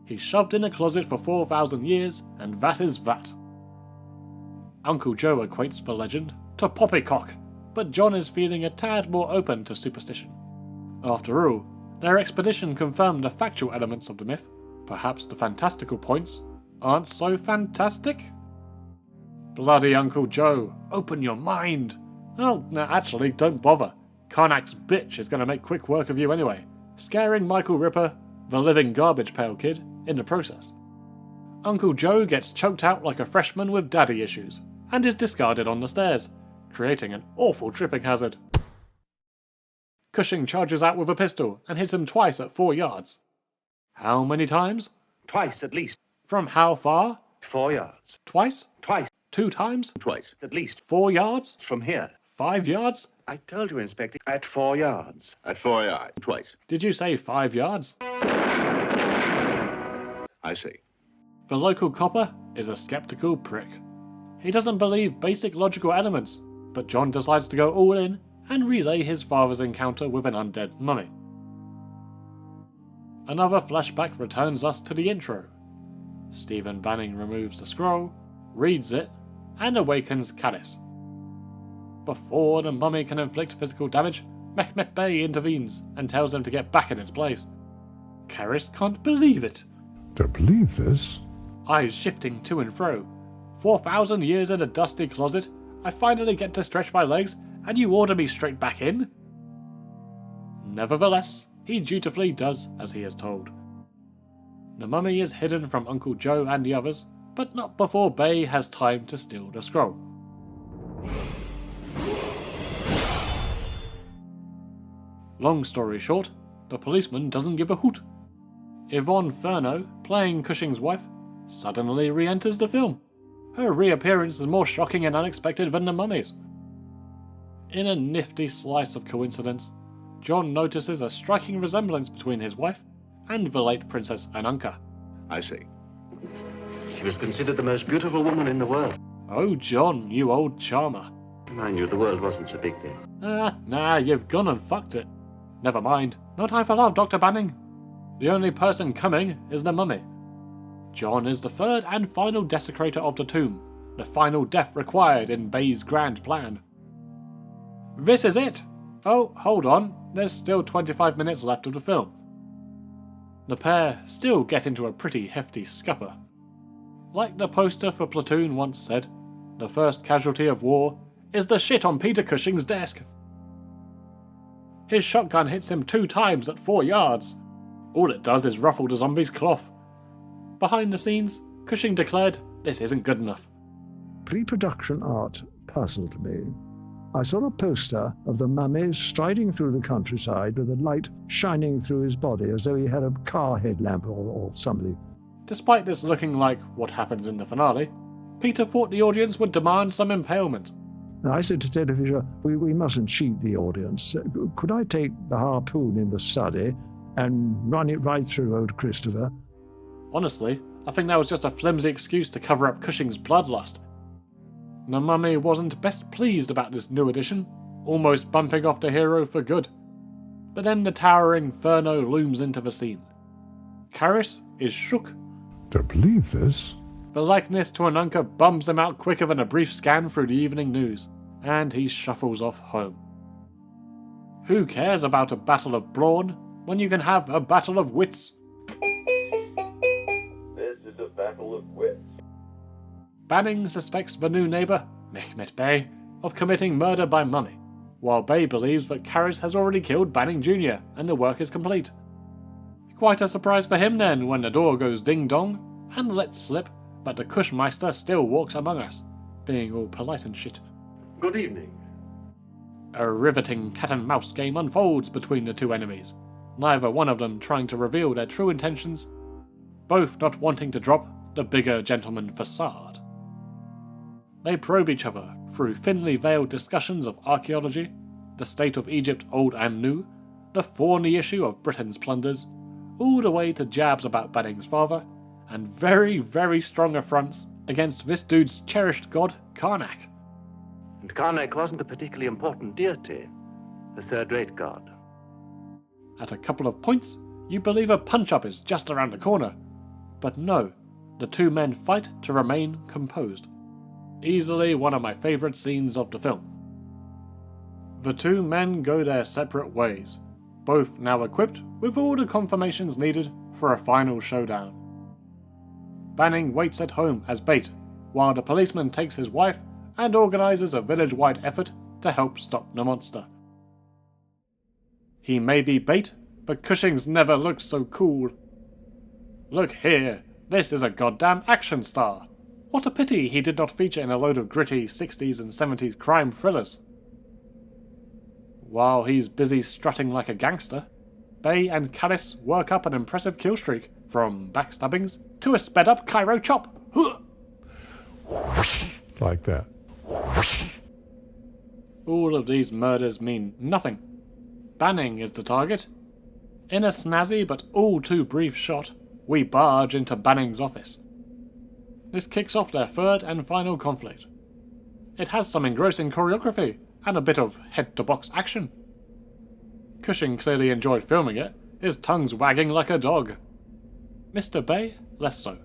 He's shoved in a closet for 4,000 years, and that is that. Uncle Joe equates the legend to poppycock, but John is feeling a tad more open to superstition. After all, their expedition confirmed the factual elements of the myth. Perhaps the fantastical points aren't so fantastic? Bloody Uncle Joe, open your mind! Oh, no, actually, don't bother. Karnak's bitch is going to make quick work of you anyway, scaring Michael Ripper, the living garbage pail kid, in the process. Uncle Joe gets choked out like a freshman with daddy issues, and is discarded on the stairs, creating an awful tripping hazard. Cushing charges out with a pistol and hits him twice at 4 yards. How many times? Twice, at least. From how far? 4 yards. Twice? Twice. 2 times? Twice. At least. 4 yards? From here. 5 yards? I told you, Inspector, at 4 yards. At 4 yards. Twice. Did you say 5 yards? I see. The local copper is a skeptical prick. He doesn't believe basic logical elements, but John decides to go all in and relay his father's encounter with an undead mummy. Another flashback returns us to the intro. Stephen Banning removes the scroll, reads it, and awakens Kharis. Before the mummy can inflict physical damage, Mehmet Bey intervenes and tells them to get back in its place. Kharis can't believe it. To believe this? Eyes shifting to and fro. 4,000 years in a dusty closet, I finally get to stretch my legs, and you order me straight back in? Nevertheless, he dutifully does as he is told. The mummy is hidden from Uncle Joe and the others, but not before Bey has time to steal the scroll. Long story short, the policeman doesn't give a hoot. Yvonne Furneaux, playing Cushing's wife, suddenly re-enters the film. Her reappearance is more shocking and unexpected than the mummy's. In a nifty slice of coincidence, John notices a striking resemblance between his wife and the late Princess Ananka. I see. She was considered the most beautiful woman in the world. Oh, John, you old charmer. Mind you, the world wasn't so big then. Nah, you've gone and fucked it. Never mind. No time for love, Dr. Banning. The only person coming is the mummy. John is the third and final desecrator of the tomb, the final death required in Bey's grand plan. This is it! Oh, hold on, there's still 25 minutes left of the film. The pair still get into a pretty hefty scupper. Like the poster for Platoon once said, the first casualty of war is the shit on Peter Cushing's desk. His shotgun hits him 2 times at 4 yards. All it does is ruffle the zombie's cloth. Behind the scenes, Cushing declared this isn't good enough. Pre-production art puzzled me. I saw a poster of the mummy striding through the countryside with a light shining through his body as though he had a car headlamp or something. Despite this looking like what happens in the finale, Peter thought the audience would demand some impalement. I said to Terence Fisher, we mustn't cheat the audience. Could I take the harpoon in the study and run it right through old Christopher? Honestly, I think that was just a flimsy excuse to cover up Cushing's bloodlust. The mummy wasn't best pleased about this new addition, almost bumping off the hero for good. But then the towering Furneaux looms into the scene. Kharis is shook. To believe this? The likeness to Ananka bums him out quicker than a brief scan through the evening news, and he shuffles off home. Who cares about a battle of brawn when you can have a battle of wits? This is a battle of wits. Banning suspects the new neighbour, Mehmet Bey, of committing murder by mummy, while Bey believes that Kharis has already killed Banning Jr. and the work is complete. Quite a surprise for him then when the door goes ding-dong and lets slip that the Kushmeister still walks among us, being all polite and shit. Good evening. A riveting cat-and-mouse game unfolds between the two enemies, neither one of them trying to reveal their true intentions, both not wanting to drop the bigger gentleman facade. They probe each other through thinly veiled discussions of archaeology, the state of Egypt old and new, the thorny issue of Britain's plunders, all the way to jabs about Banning's father, and very, very strong affronts against this dude's cherished god, Karnak. And Karnak wasn't a particularly important deity, a third-rate god. At a couple of points, you believe a punch-up is just around the corner. But no, the two men fight to remain composed. Easily one of my favourite scenes of the film. The two men go their separate ways, both now equipped with all the confirmations needed for a final showdown. Banning waits at home as bait, while the policeman takes his wife and organises a village-wide effort to help stop the monster. He may be bait, but Cushing's never looked so cool. Look here, this is a goddamn action star. What a pity he did not feature in a load of gritty 60s and 70s crime thrillers. While he's busy strutting like a gangster, Bey and Kharis work up an impressive kill streak, from backstabbings to a sped-up Cairo chop. Like that. All of these murders mean nothing. Banning is the target. In a snazzy but all too brief shot, we barge into Banning's office. This kicks off their third and final conflict. It has some engrossing choreography and a bit of head-to-box action. Cushing clearly enjoyed filming it, his tongue's wagging like a dog. Mr. Bay, less so.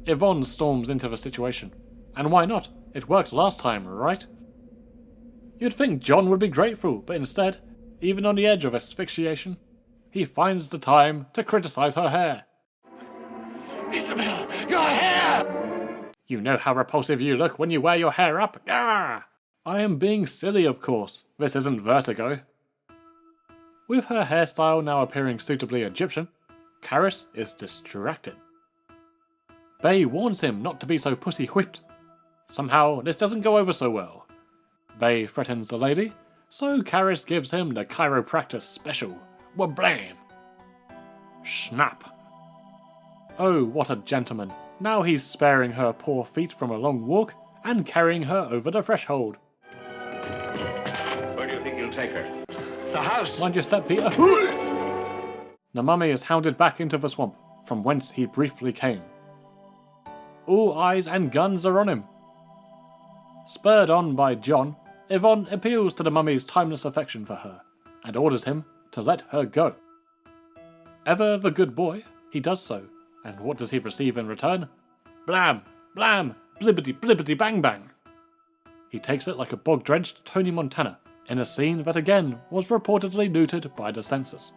Yvonne storms into the situation. And why not? It worked last time, right? You'd think John would be grateful, but instead, even on the edge of asphyxiation, he finds the time to criticize her hair. Isabel, your hair! You know how repulsive you look when you wear your hair up. Gah! I am being silly, of course. This isn't Vertigo. With her hairstyle now appearing suitably Egyptian, Kharis is distracted. Bay warns him not to be so pussy-whipped. Somehow, this doesn't go over so well. Bay threatens the lady, so Kharis gives him the chiropractor special. Wablam! Snap! Oh, what a gentleman. Now he's sparing her poor feet from a long walk and carrying her over the threshold. Where do you think you'll take her? The house! Mind your step, Peter. The mummy is hounded back into the swamp, from whence he briefly came. All eyes and guns are on him. Spurred on by John, Yvonne appeals to the mummy's timeless affection for her, and orders him to let her go. Ever the good boy, he does so, and what does he receive in return? Blam! Blam! Blibbity blibbity bang bang! He takes it like a bog-drenched Tony Montana, in a scene that again was reportedly looted by the censors.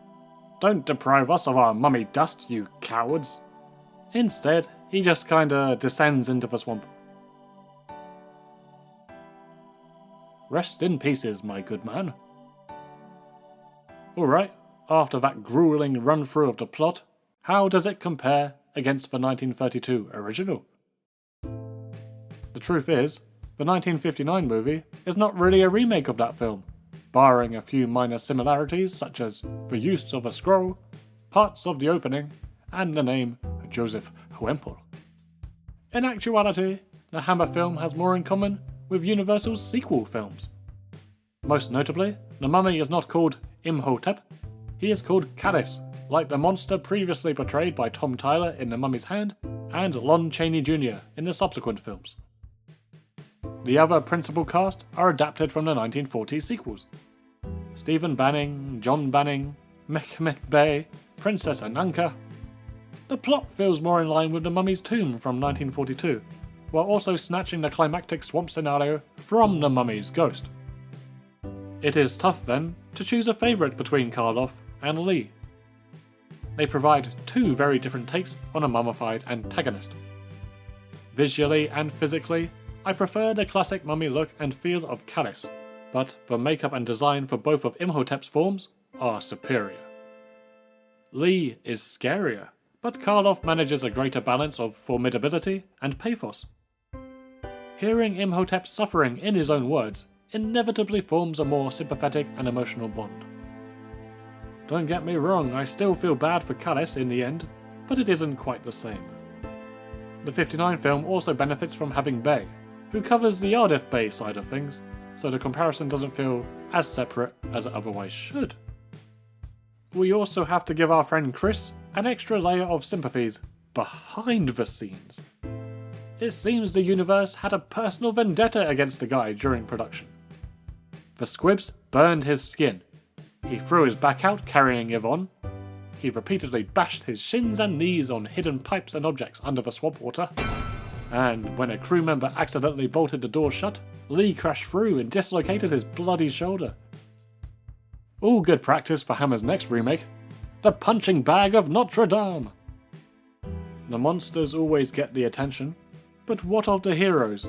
Don't deprive us of our mummy dust, you cowards! Instead, he just kinda descends into the swamp. Rest in pieces, my good man. Alright, after that grueling run-through of the plot, how does it compare against the 1932 original? The truth is, the 1959 movie is not really a remake of that film, barring a few minor similarities such as the use of a scroll, parts of the opening, and the name Joseph Hempel. In actuality, the Hammer film has more in common with Universal's sequel films. Most notably, the mummy is not called Imhotep, he is called Kharis, like the monster previously portrayed by Tom Tyler in The Mummy's Hand and Lon Chaney Jr. in the subsequent films. The other principal cast are adapted from the 1940s sequels. Stephen Banning, John Banning, Mehmet Bey, Princess Ananka. The plot feels more in line with The Mummy's Tomb from 1942, while also snatching the climactic swamp scenario from The Mummy's Ghost. It is tough, then, to choose a favourite between Karloff and Lee. They provide two very different takes on a mummified antagonist. Visually and physically, I prefer the classic mummy look and feel of Kharis, but the makeup and design for both of Imhotep's forms are superior. Lee is scarier, but Karloff manages a greater balance of formidability and pathos. Hearing Imhotep's suffering in his own words inevitably forms a more sympathetic and emotional bond. Don't get me wrong, I still feel bad for Kharis in the end, but it isn't quite the same. The 59 film also benefits from having Bay, who covers the Ardif Bay side of things, so the comparison doesn't feel as separate as it otherwise should. We also have to give our friend Chris an extra layer of sympathies behind the scenes. It seems the universe had a personal vendetta against the guy during production. The squibs burned his skin. He threw his back out carrying Yvonne. He repeatedly bashed his shins and knees on hidden pipes and objects under the swamp water. And when a crew member accidentally bolted the door shut, Lee crashed through and dislocated his bloody shoulder. All good practice for Hammer's next remake, The Punching Bag of Notre Dame. The monsters always get the attention, but what of the heroes?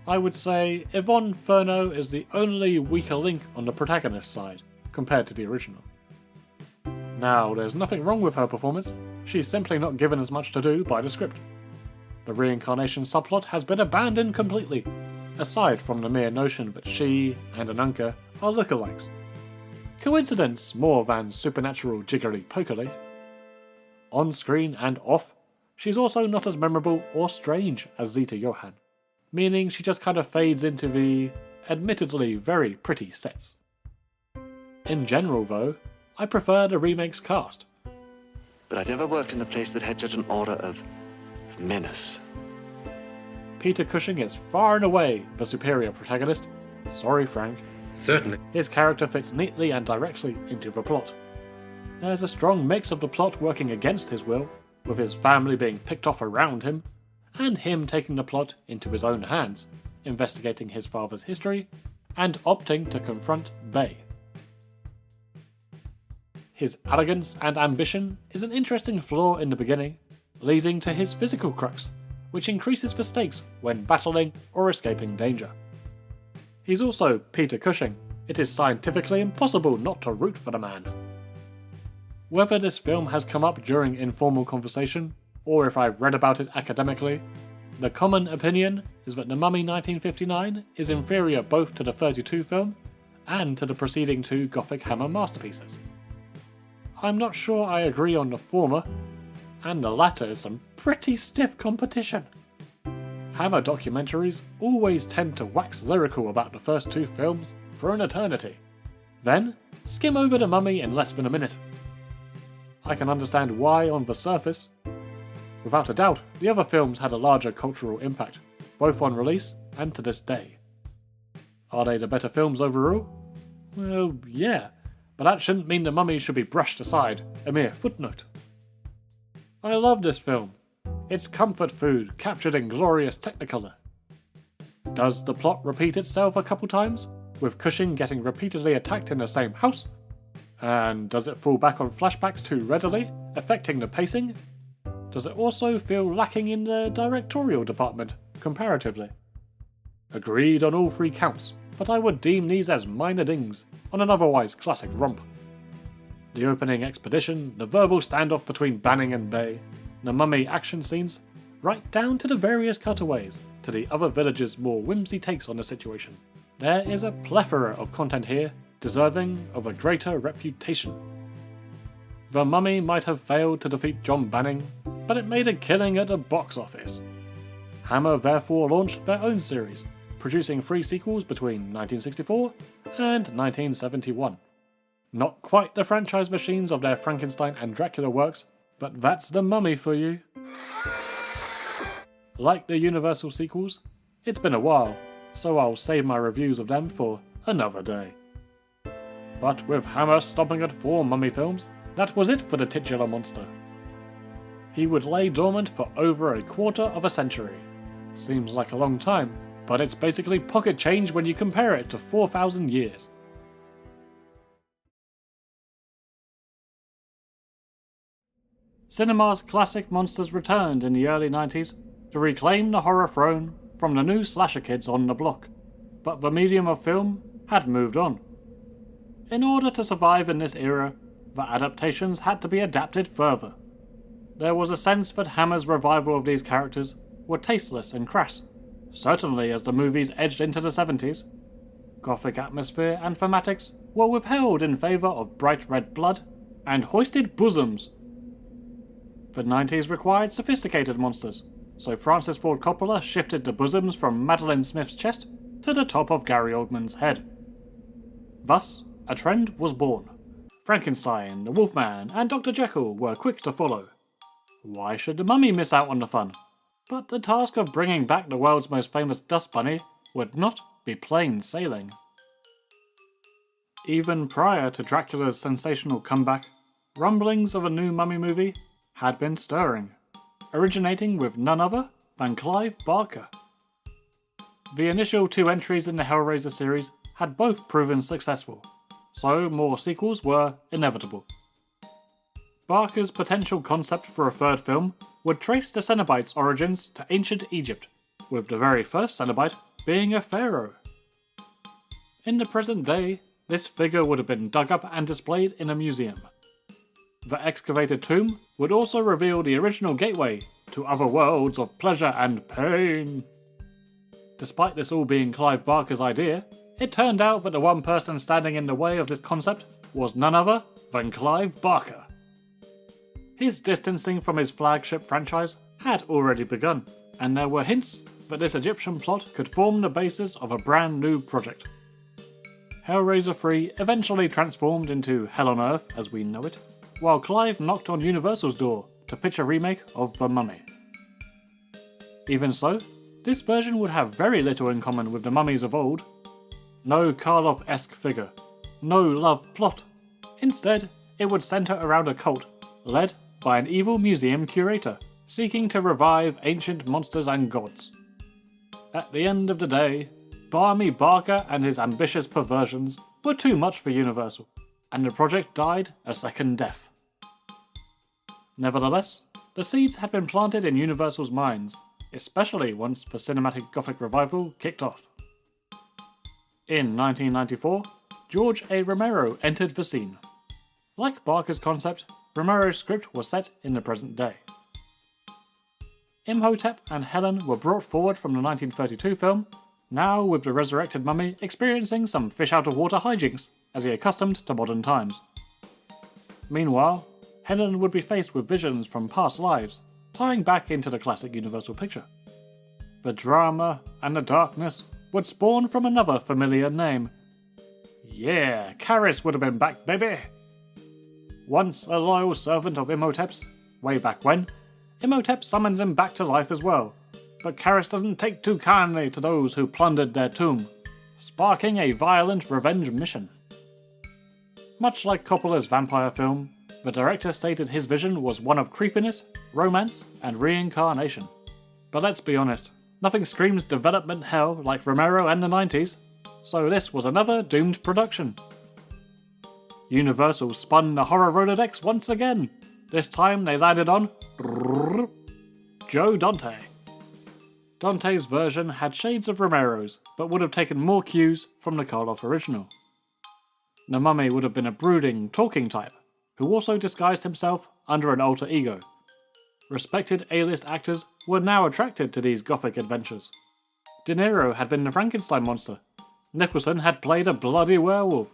I would say Yvonne Furneaux is the only weaker link on the protagonist's side, compared to the original. Now, there's nothing wrong with her performance, she's simply not given as much to do by the script. The reincarnation subplot has been abandoned completely, aside from the mere notion that she and Ananka are lookalikes. Coincidence more than supernatural jiggery-pokery. On screen and off, she's also not as memorable or strange as Zita Johann, meaning she just kind of fades into the admittedly very pretty sets. In general though, I prefer the remake's cast. But I'd never worked in a place that had such an aura of menace. Peter Cushing is far and away the superior protagonist. Sorry, Frank. Certainly. His character fits neatly and directly into the plot. there's a strong mix of the plot working against his will, with his family being picked off around him, and him taking the plot into his own hands, investigating his father's history, and opting to confront Bay. His arrogance and ambition is an interesting flaw in the beginning, leading to his physical crux, which increases the stakes when battling or escaping danger. He's also Peter Cushing. It is scientifically impossible not to root for the man. Whether this film has come up during informal conversation, or if I've read about it academically, the common opinion is that The Mummy 1959 is inferior both to the 32 film and to the preceding two Gothic Hammer masterpieces. I'm not sure I agree on the former, and the latter is some pretty stiff competition. Hammer documentaries always tend to wax lyrical about the first two films for an eternity, then skim over The Mummy in less than a minute. I can understand why on the surface. Without a doubt, the other films had a larger cultural impact, both on release and to this day. Are they the better films overall? Well, yeah, but that shouldn't mean The Mummy should be brushed aside, a mere footnote. I love this film. It's comfort food captured in glorious technicolor. Does the plot repeat itself a couple times, with Cushing getting repeatedly attacked in the same house? And does it fall back on flashbacks too readily, affecting the pacing? Does it also feel lacking in the directorial department, comparatively? Agreed on all three counts, but I would deem these as minor dings on an otherwise classic romp. The opening expedition, the verbal standoff between Banning and Bay, the Mummy action scenes, right down to the various cutaways to the other villagers' more whimsy takes on the situation. There is a plethora of content here, deserving of a greater reputation. The Mummy might have failed to defeat John Banning, but it made a killing at the box office. Hammer therefore launched their own series, producing 3 sequels between 1964 and 1971. Not quite the franchise machines of their Frankenstein and Dracula works, but that's The Mummy for you. Like the Universal sequels, it's been a while, so I'll save my reviews of them for another day. But with Hammer stopping at 4 Mummy films, that was it for the titular monster. He would lay dormant for over a quarter of a century. Seems like a long time, but it's basically pocket change when you compare it to 4,000 years. Cinema's classic monsters returned in the early 90s to reclaim the horror throne from the new slasher kids on the block, but the medium of film had moved on. In order to survive in this era, the adaptations had to be adapted further. There was a sense that Hammer's revival of these characters were tasteless and crass, certainly as the movies edged into the 70s. Gothic atmosphere and thematics were withheld in favour of bright red blood and hoisted bosoms. The 90s required sophisticated monsters, so Francis Ford Coppola shifted the bosoms from Madeline Smith's chest to the top of Gary Oldman's head. Thus, a trend was born. Frankenstein, the Wolfman, and Dr. Jekyll were quick to follow. Why should the Mummy miss out on the fun? But the task of bringing back the world's most famous dust bunny would not be plain sailing. Even prior to Dracula's sensational comeback, rumblings of a new Mummy movie had been stirring, originating with none other than Clive Barker. The initial 2 entries in the Hellraiser series had both proven successful, so more sequels were inevitable. Barker's potential concept for a 3rd film would trace the Cenobite's origins to ancient Egypt, with the very first Cenobite being a pharaoh. In the present day, this figure would have been dug up and displayed in a museum. The excavated tomb would also reveal the original gateway to other worlds of pleasure and pain. Despite this all being Clive Barker's idea, it turned out that the one person standing in the way of this concept was none other than Clive Barker. His distancing from his flagship franchise had already begun, and there were hints that this Egyptian plot could form the basis of a brand new project. Hellraiser 3 eventually transformed into Hell on Earth as we know it, while Clive knocked on Universal's door to pitch a remake of The Mummy. Even so, this version would have very little in common with the mummies of old. No Karloff-esque figure, no love plot. Instead, it would centre around a cult led by an evil museum curator seeking to revive ancient monsters and gods. At the end of the day, Barmy Barker and his ambitious perversions were too much for Universal, and the project died a second death. Nevertheless, the seeds had been planted in Universal's minds, especially once the cinematic Gothic revival kicked off. In 1994, George A. Romero entered the scene. Like Barker's concept, Romero's script was set in the present day. Imhotep and Helen were brought forward from the 1932 film, now with the resurrected mummy experiencing some fish-out-of-water hijinks as he accustomed to modern times. Meanwhile, Helen would be faced with visions from past lives, tying back into the classic Universal picture. The drama and the darkness would spawn from another familiar name. Yeah, Kharis would have been back, baby! Once a loyal servant of Imhotep's, way back when, Imhotep summons him back to life as well, but Kharis doesn't take too kindly to those who plundered their tomb, sparking a violent revenge mission. Much like Coppola's vampire film, the director stated his vision was one of creepiness, romance, and reincarnation. But let's be honest, nothing screams development hell like Romero and the 90s, so this was another doomed production. Universal spun the horror Rolodex once again. This time they landed on Joe Dante. Dante's version had shades of Romero's, but would have taken more cues from the Karloff original. The mummy would have been a brooding, talking type, who also disguised himself under an alter ego. Respected A-list actors were now attracted to these gothic adventures. De Niro had been the Frankenstein monster. Nicholson had played a bloody werewolf.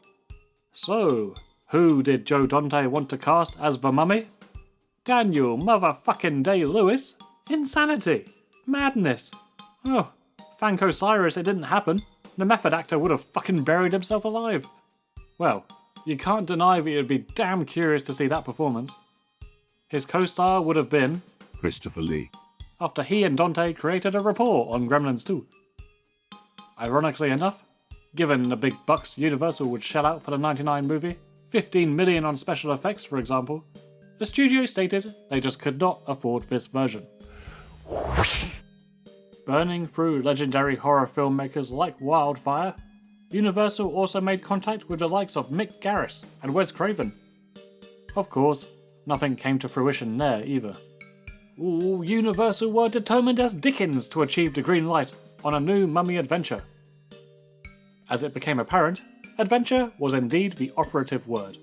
So, who did Joe Dante want to cast as the mummy? Daniel motherfucking Day-Lewis? Insanity! Madness! Oh, thank Osiris it didn't happen. The method actor would have fucking buried himself alive. Well, you can't deny that you'd be damn curious to see that performance. His co-star would have been Christopher Lee, after he and Dante created a rapport on Gremlins 2. Ironically enough, given the big bucks Universal would shell out for the 99 movie, 15 million on special effects for example, the studio stated they just could not afford this version. Burning through legendary horror filmmakers like wildfire, Universal also made contact with the likes of Mick Garris and Wes Craven. Of course, nothing came to fruition there either. Universal were determined as Dickens to achieve the green light on a new mummy adventure. As it became apparent, adventure was indeed the operative word.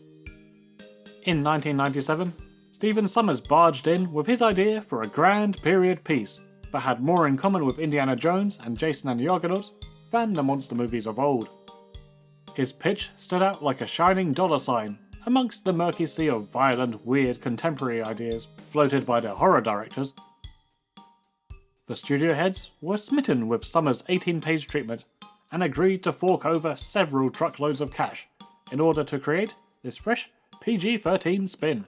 In 1997, Stephen Sommers barged in with his idea for a grand period piece that had more in common with Indiana Jones and Jason and the Argonauts than the monster movies of old. His pitch stood out like a shining dollar sign amongst the murky sea of violent, weird contemporary ideas floated by the horror directors. The studio heads were smitten with Sommers' 18-page treatment and agreed to fork over several truckloads of cash in order to create this fresh PG-13 spin.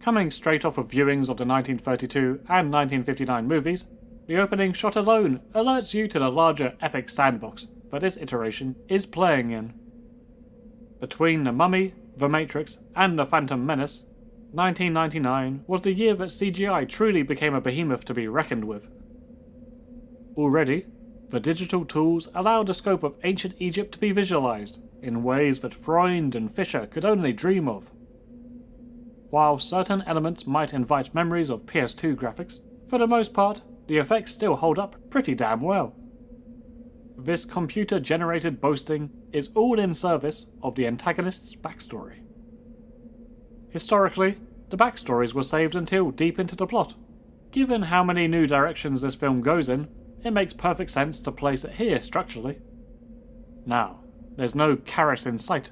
Coming straight off of viewings of the 1932 and 1959 movies, the opening shot alone alerts you to the larger epic sandbox that this iteration is playing in. Between The Mummy, The Matrix, and The Phantom Menace, 1999 was the year that CGI truly became a behemoth to be reckoned with. Already, the digital tools allowed the scope of ancient Egypt to be visualized in ways that Freund and Fisher could only dream of. While certain elements might invite memories of PS2 graphics, for the most part, the effects still hold up pretty damn well. This computer-generated boasting is all in service of the antagonist's backstory. Historically, the backstories were saved until deep into the plot. Given how many new directions this film goes in, it makes perfect sense to place it here structurally. Now, there's no Kharis in sight.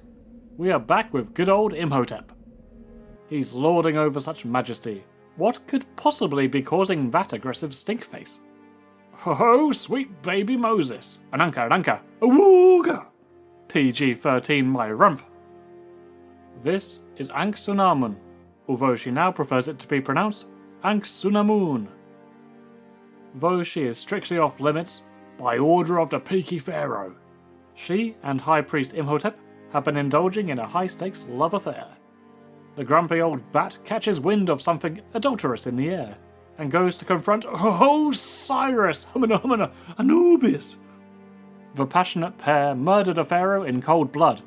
We are back with good old Imhotep. He's lording over such majesty. What could possibly be causing that aggressive stink face? Oh, sweet baby Moses. Ananka, awooga! PG-13 my rump. This is Anksunamun, although she now prefers it to be pronounced Anksunamun. Though she is strictly off limits, by order of the Peaky Pharaoh, she and High Priest Imhotep have been indulging in a high-stakes love affair. The grumpy old bat catches wind of something adulterous in the air and goes to confront Osiris, humana, Anubis. The passionate pair murdered a pharaoh in cold blood,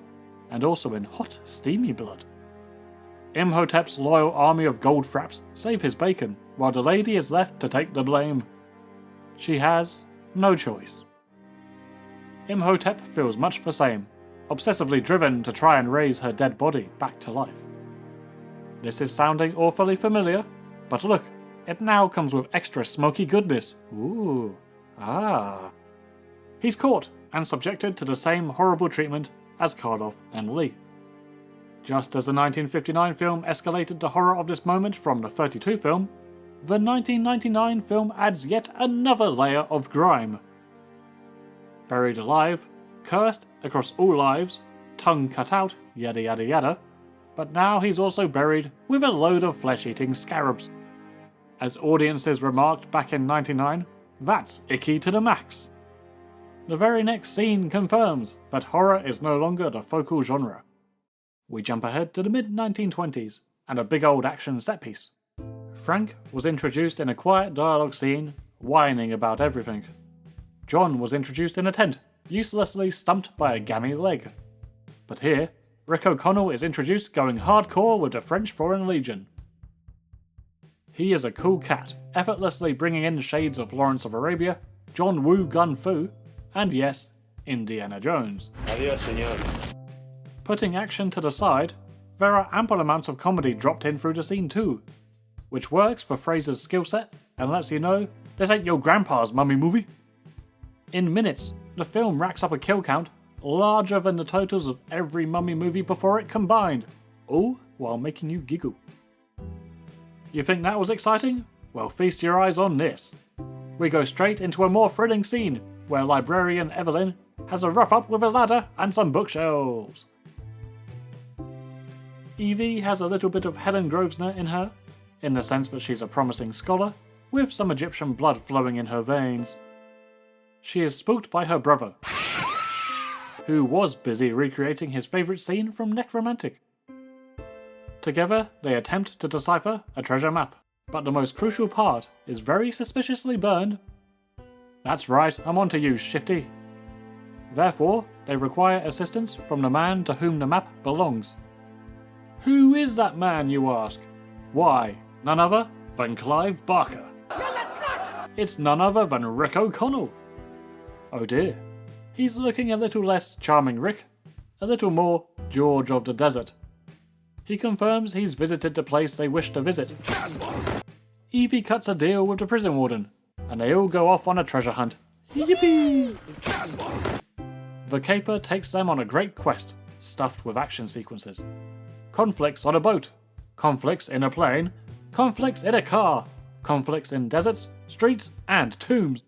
and also in hot, steamy blood. Imhotep's loyal army of gold fraps save his bacon, while the lady is left to take the blame. She has no choice. Imhotep feels much the same, obsessively driven to try and raise her dead body back to life. This is sounding awfully familiar, but look, it now comes with extra smoky goodness. Ooh, ah. He's caught and subjected to the same horrible treatment as Karloff and Lee. Just as the 1959 film escalated the horror of this moment from the 32 film, the 1999 film adds yet another layer of grime. Buried alive, cursed across all lives, tongue cut out, yada yada yada, but now he's also buried with a load of flesh-eating scarabs. As audiences remarked back in '99, that's icky to the max. The very next scene confirms that horror is no longer the focal genre. We jump ahead to the mid-1920s and a big old action set piece. Frank was introduced in a quiet dialogue scene, whining about everything. John was introduced in a tent, uselessly stumped by a gammy leg. But here, Rick O'Connell is introduced going hardcore with the French Foreign Legion. He is a cool cat, effortlessly bringing in shades of Lawrence of Arabia, John Woo Gun Fu, and yes, Indiana Jones. Adios, señor. Putting action to the side, there are ample amounts of comedy dropped in through the scene too, which works for Fraser's skill set and lets you know this ain't your grandpa's mummy movie. In minutes, the film racks up a kill count larger than the totals of every mummy movie before it combined, all while making you giggle. You think that was exciting? Well, feast your eyes on this. We go straight into a more thrilling scene where librarian Evelyn has a rough up with a ladder and some bookshelves. Evie has a little bit of Helen Grosvenor in her, in the sense that she's a promising scholar, with some Egyptian blood flowing in her veins. She is spooked by her brother, who was busy recreating his favourite scene from Necromantic. Together, they attempt to decipher a treasure map, but the most crucial part is very suspiciously burned. That's right, I'm onto you, Shifty. Therefore, they require assistance from the man to whom the map belongs. Who is that man, you ask? Why, none other than Clive Barker. It's none other than Rick O'Connell. Oh dear, he's looking a little less charming Rick, a little more George of the Desert. He confirms he's visited the place they wish to visit. Evie cuts a deal with the prison warden, and they all go off on a treasure hunt. Yippee! The caper takes them on a great quest, stuffed with action sequences. Conflicts on a boat, conflicts in a plane, conflicts in a car, conflicts in deserts, streets, and tombs.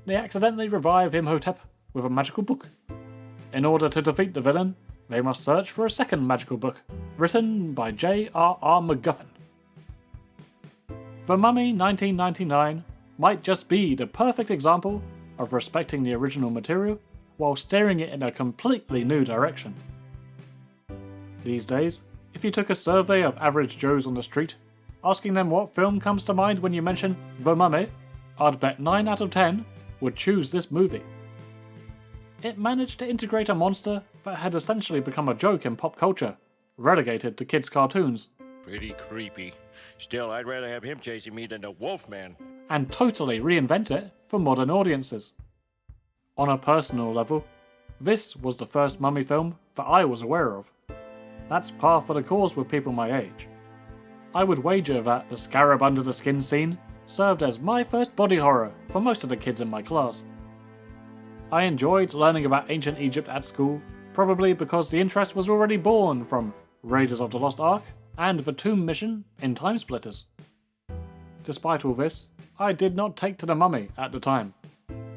They accidentally revive Imhotep with a magical book. In order to defeat the villain, they must search for a second magical book, written by J.R.R. MacGuffin. The Mummy 1999 might just be the perfect example of respecting the original material while steering it in a completely new direction. These days, if you took a survey of average Joes on the street, asking them what film comes to mind when you mention The Mummy, I'd bet 9 out of 10 would choose this movie. It managed to integrate a monster that had essentially become a joke in pop culture, relegated to kids' cartoons. Pretty creepy. Still, I'd rather have him chasing me than the Wolfman. And totally reinvent it for modern audiences. On a personal level, this was the first Mummy film that I was aware of. That's par for the course with people my age. I would wager that the scarab under the skin scene served as my first body horror for most of the kids in my class. I enjoyed learning about ancient Egypt at school, probably because the interest was already born from Raiders of the Lost Ark and the Tomb Mission in Time Splitters. Despite all this, I did not take to the Mummy at the time.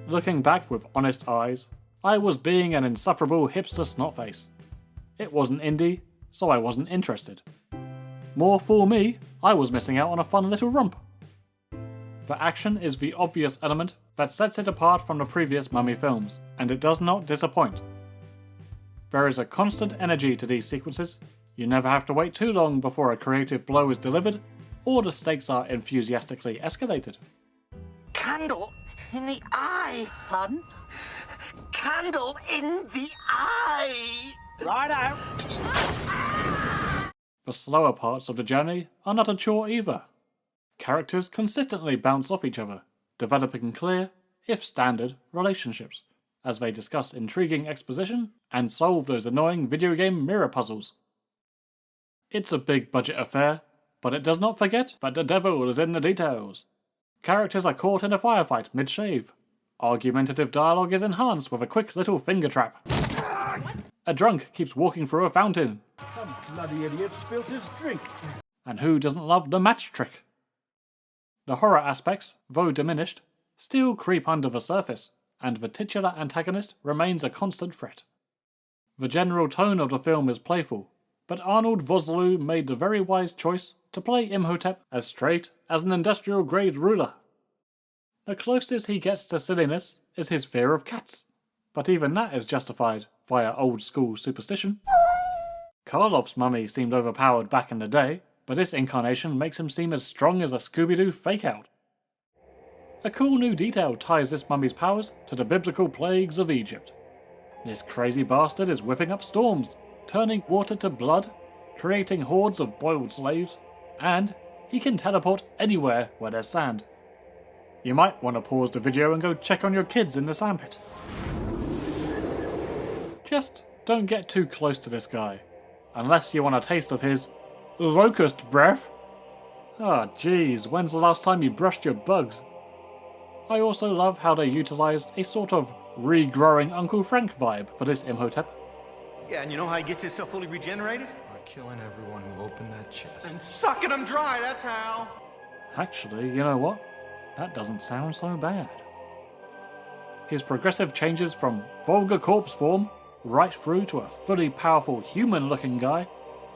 Looking back with honest eyes, I was being an insufferable hipster snotface. It wasn't indie, so I wasn't interested. More fool me, I was missing out on a fun little romp. The action is the obvious element that sets it apart from the previous Mummy films, and it does not disappoint. There is a constant energy to these sequences. You never have to wait too long before a creative blow is delivered, or the stakes are enthusiastically escalated. Candle in the eye. Pardon? Candle in the eye. Right out. The slower parts of the journey are not a chore either. Characters consistently bounce off each other, developing clear, if standard, relationships, as they discuss intriguing exposition and solve those annoying video game mirror puzzles. It's a big budget affair, but it does not forget that the devil is in the details. Characters are caught in a firefight mid-shave. Argumentative dialogue is enhanced with a quick little finger trap. A drunk keeps walking through a fountain. Some bloody idiot spilt his drink. And who doesn't love the match trick? The horror aspects, though diminished, still creep under the surface, and the titular antagonist remains a constant threat. The general tone of the film is playful, but Arnold Vosloo made the very wise choice to play Imhotep as straight as an industrial-grade ruler. The closest he gets to silliness is his fear of cats, but even that is justified via old-school superstition. Karloff's mummy seemed overpowered back in the day, but this incarnation makes him seem as strong as a Scooby-Doo fake-out. A cool new detail ties this mummy's powers to the biblical plagues of Egypt. This crazy bastard is whipping up storms, turning water to blood, creating hordes of boiled slaves, and he can teleport anywhere where there's sand. You might want to pause the video and go check on your kids in the sandpit. Just don't get too close to this guy, unless you want a taste of his locust breath. Ah, jeez, when's the last time you brushed your bugs? I also love how they utilised a sort of regrowing Uncle Frank vibe for this Imhotep. Yeah, and you know how he gets himself fully regenerated? By killing everyone who opened that chest. And sucking them dry, that's how. Actually, you know what? That doesn't sound so bad. His progressive changes from vulgar corpse form right through to a fully powerful human-looking guy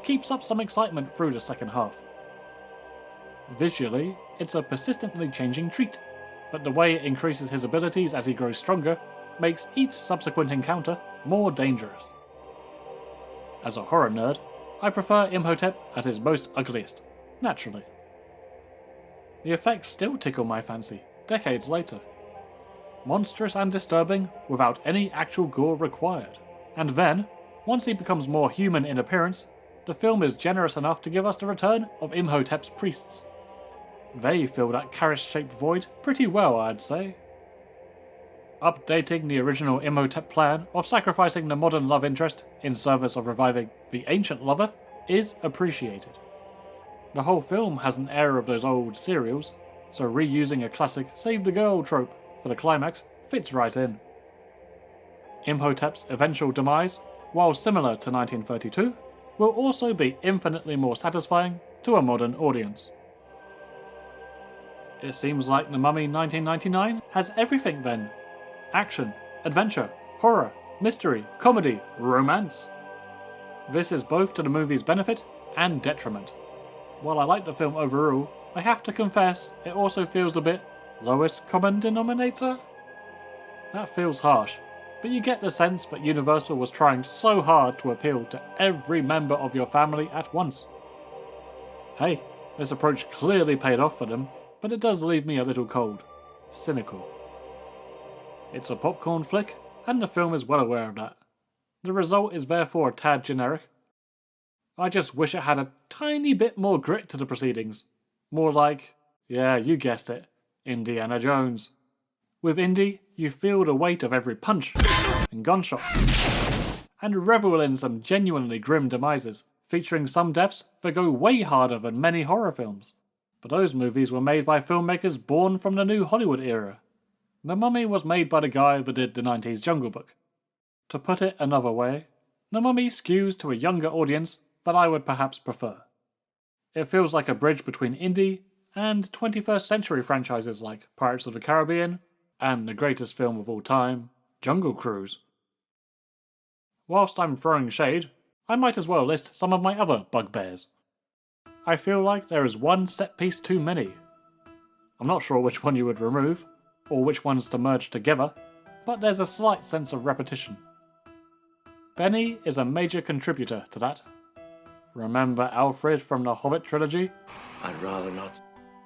keeps up some excitement through the second half. Visually, it's a persistently changing treat, but the way it increases his abilities as he grows stronger makes each subsequent encounter more dangerous. As a horror nerd, I prefer Imhotep at his most ugliest, naturally. The effects still tickle my fancy, decades later. Monstrous and disturbing without any actual gore required. And then, once he becomes more human in appearance, the film is generous enough to give us the return of Imhotep's priests. They fill that Kharis-shaped void pretty well, I'd say. Updating the original Imhotep plan of sacrificing the modern love interest in service of reviving the ancient lover is appreciated. The whole film has an air of those old serials, so reusing a classic save the girl trope for the climax fits right in. Imhotep's eventual demise, while similar to 1932, will also be infinitely more satisfying to a modern audience. It seems like The Mummy 1999 has everything then. Action, adventure, horror, mystery, comedy, romance. This is both to the movie's benefit and detriment. While I like the film overall, I have to confess it also feels a bit lowest common denominator? That feels harsh, but you get the sense that Universal was trying so hard to appeal to every member of your family at once. Hey, this approach clearly paid off for them, but it does leave me a little cold. Cynical. It's a popcorn flick, and the film is well aware of that. The result is therefore a tad generic. I just wish it had a tiny bit more grit to the proceedings. More like, yeah, you guessed it, Indiana Jones. With Indy, you feel the weight of every punch and gunshot, and revel in some genuinely grim demises, featuring some deaths that go way harder than many horror films. But those movies were made by filmmakers born from the new Hollywood era. The Mummy was made by the guy that did the 90s Jungle Book. To put it another way, The Mummy skews to a younger audience that I would perhaps prefer. It feels like a bridge between indie and 21st century franchises like Pirates of the Caribbean and the greatest film of all time, Jungle Cruise. Whilst I'm throwing shade, I might as well list some of my other bugbears. I feel like there is one set piece too many. I'm not sure which one you would remove, or which ones to merge together, but there's a slight sense of repetition. Benny is a major contributor to that. Remember Alfred from the Hobbit trilogy? I'd rather not.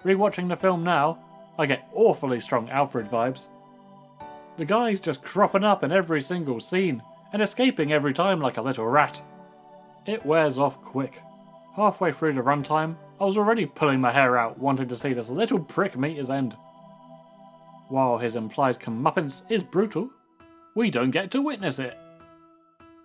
Rewatching the film now, I get awfully strong Alfred vibes. The guy's just cropping up in every single scene and escaping every time like a little rat. It wears off quick. Halfway through the runtime, I was already pulling my hair out wanting to see this little prick meet his end. While his implied comeuppance is brutal, we don't get to witness it.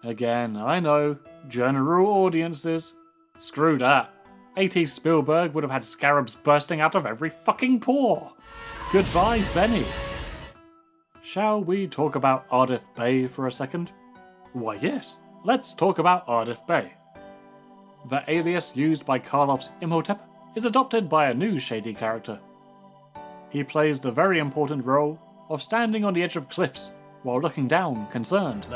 Again, I know, general audiences. Screw that. 80s Spielberg would have had scarabs bursting out of every fucking pore. Goodbye, Benny. Shall we talk about Ardif Bey for a second? Why yes, let's talk about Ardif Bey. The alias used by Karloff's Imhotep is adopted by a new shady character. He plays the very important role of standing on the edge of cliffs while looking down, concerned.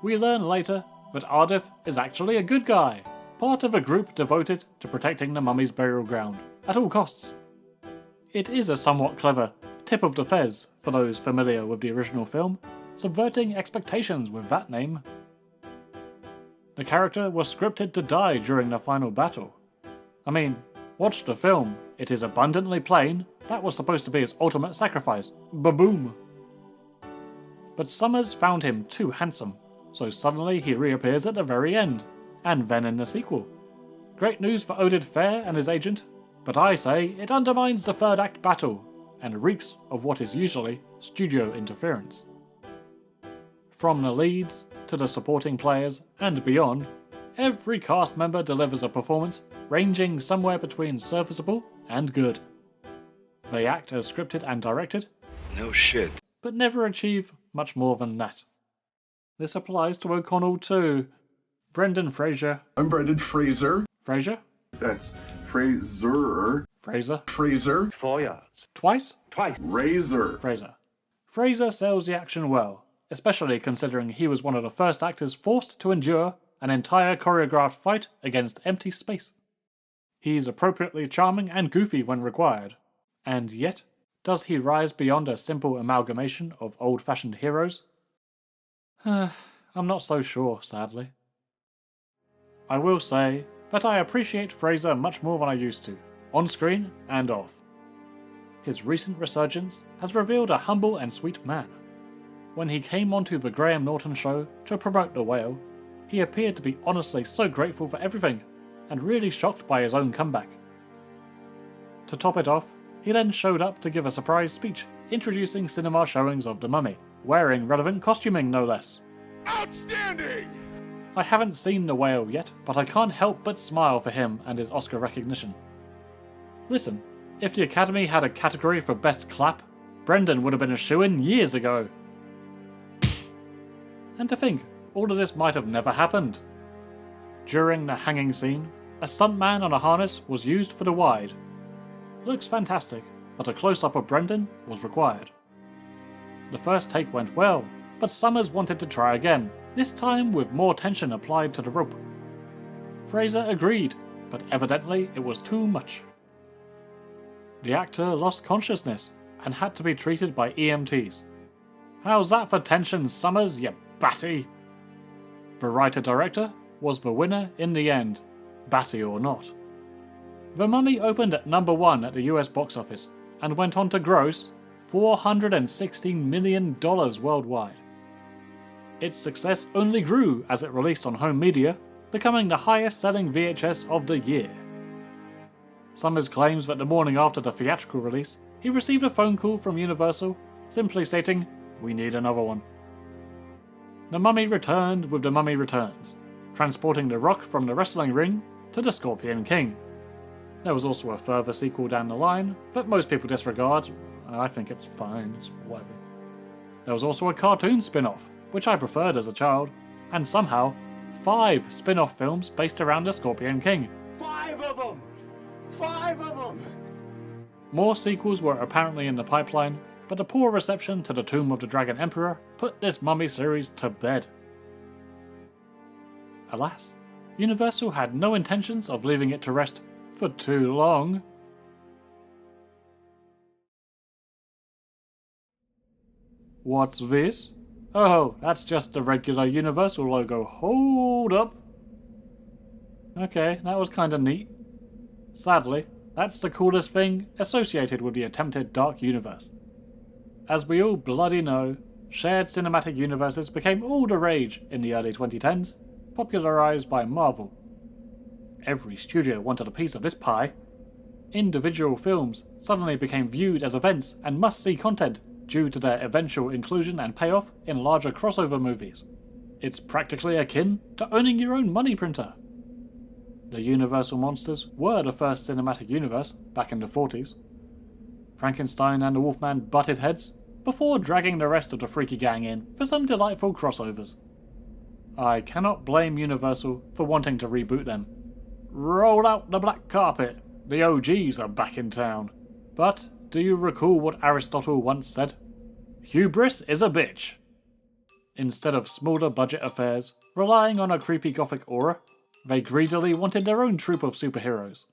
We learn later that Ardif is actually a good guy, part of a group devoted to protecting the mummy's burial ground, at all costs. It is a somewhat clever tip of the fez for those familiar with the original film, subverting expectations with that name. The character was scripted to die during the final battle. I mean, watch the film, it is abundantly plain that was supposed to be his ultimate sacrifice. Ba-boom! But Summers found him too handsome, so suddenly he reappears at the very end, and then in the sequel. Great news for Oded Fair and his agent, but I say it undermines the third act battle, and reeks of what is usually studio interference. From the leads, to the supporting players, and beyond, every cast member delivers a performance ranging somewhere between serviceable and good. They act as scripted and directed, no shit, but never achieve much more than that. This applies to O'Connell too. Brendan Fraser. I'm Brendan Fraser. Fraser? That's Fraser. Fraser. Fraser. 4 yards. Twice? Twice. Razor. Fraser. Fraser sells the action well, especially considering he was one of the first actors forced to endure an entire choreographed fight against empty space. He's appropriately charming and goofy when required, and yet, does he rise beyond a simple amalgamation of old-fashioned heroes? I'm not so sure, sadly. I will say that I appreciate Fraser much more than I used to, on screen and off. His recent resurgence has revealed a humble and sweet man. When he came onto the Graham Norton show to promote The Whale, he appeared to be honestly so grateful for everything, and really shocked by his own comeback. To top it off, he then showed up to give a surprise speech introducing cinema showings of The Mummy, wearing relevant costuming no less. Outstanding! I haven't seen The Whale yet, but I can't help but smile for him and his Oscar recognition. Listen, if the Academy had a category for Best Clap, Brendan would have been a shoo-in years ago. And to think, all of this might have never happened. During the hanging scene, a stuntman on a harness was used for the wide. Looks fantastic, but a close-up of Brendan was required. The first take went well, but Summers wanted to try again, this time with more tension applied to the rope. Fraser agreed, but evidently it was too much. The actor lost consciousness and had to be treated by EMTs. How's that for tension, Summers, you batty? The writer-director was the winner in the end, batty or not. The Mummy opened at number 1 at the US box office and went on to gross $416 million worldwide. Its success only grew as it released on home media, becoming the highest-selling VHS of the year. Summers claims that the morning after the theatrical release, he received a phone call from Universal, simply stating, "We need another one." The Mummy returned with The Mummy Returns, transporting The Rock from the wrestling ring to the Scorpion King. There was also a further sequel down the line that most people disregard. I think it's fine, it's whatever. There was also a cartoon spin-off, which I preferred as a child, and somehow 5 spin-off films based around the Scorpion King. 5 of them! 5 of them! More sequels were apparently in the pipeline, but the poor reception to The Tomb of the Dragon Emperor put this Mummy series to bed. Alas, Universal had no intentions of leaving it to rest for too long. What's this? Oh, that's just the regular Universal logo. Hold up. Okay, that was kinda neat. Sadly, that's the coolest thing associated with the attempted Dark Universe. As we all bloody know, shared cinematic universes became all the rage in the early 2010s, popularised by Marvel. Every studio wanted a piece of this pie. Individual films suddenly became viewed as events and must-see content due to their eventual inclusion and payoff in larger crossover movies. It's practically akin to owning your own money printer. The Universal monsters were the first cinematic universe back in the 40s. Frankenstein and the Wolfman butted heads before dragging the rest of the freaky gang in for some delightful crossovers. I cannot blame Universal for wanting to reboot them. Roll out the black carpet, the OGs are back in town. But do you recall what Aristotle once said? Hubris is a bitch. Instead of smaller budget affairs, relying on a creepy gothic aura, they greedily wanted their own troupe of superheroes.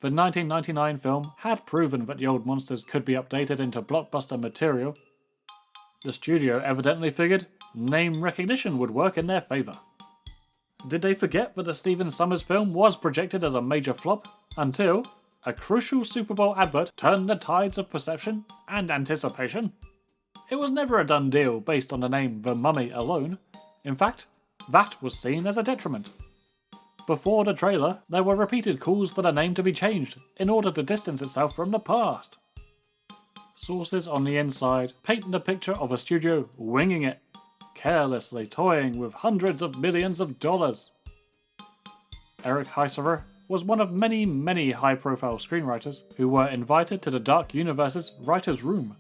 The 1999 film had proven that the old monsters could be updated into blockbuster material. The studio evidently figured name recognition would work in their favour. Did they forget that the Stephen Sommers film was projected as a major flop until a crucial Super Bowl advert turned the tides of perception and anticipation? It was never a done deal based on the name The Mummy alone. In fact, that was seen as a detriment. Before the trailer, there were repeated calls for the name to be changed in order to distance itself from the past. Sources on the inside paint the picture of a studio winging it, carelessly toying with hundreds of millions of dollars. Eric Heiserer was one of many high-profile screenwriters who were invited to the Dark Universe's writer's room.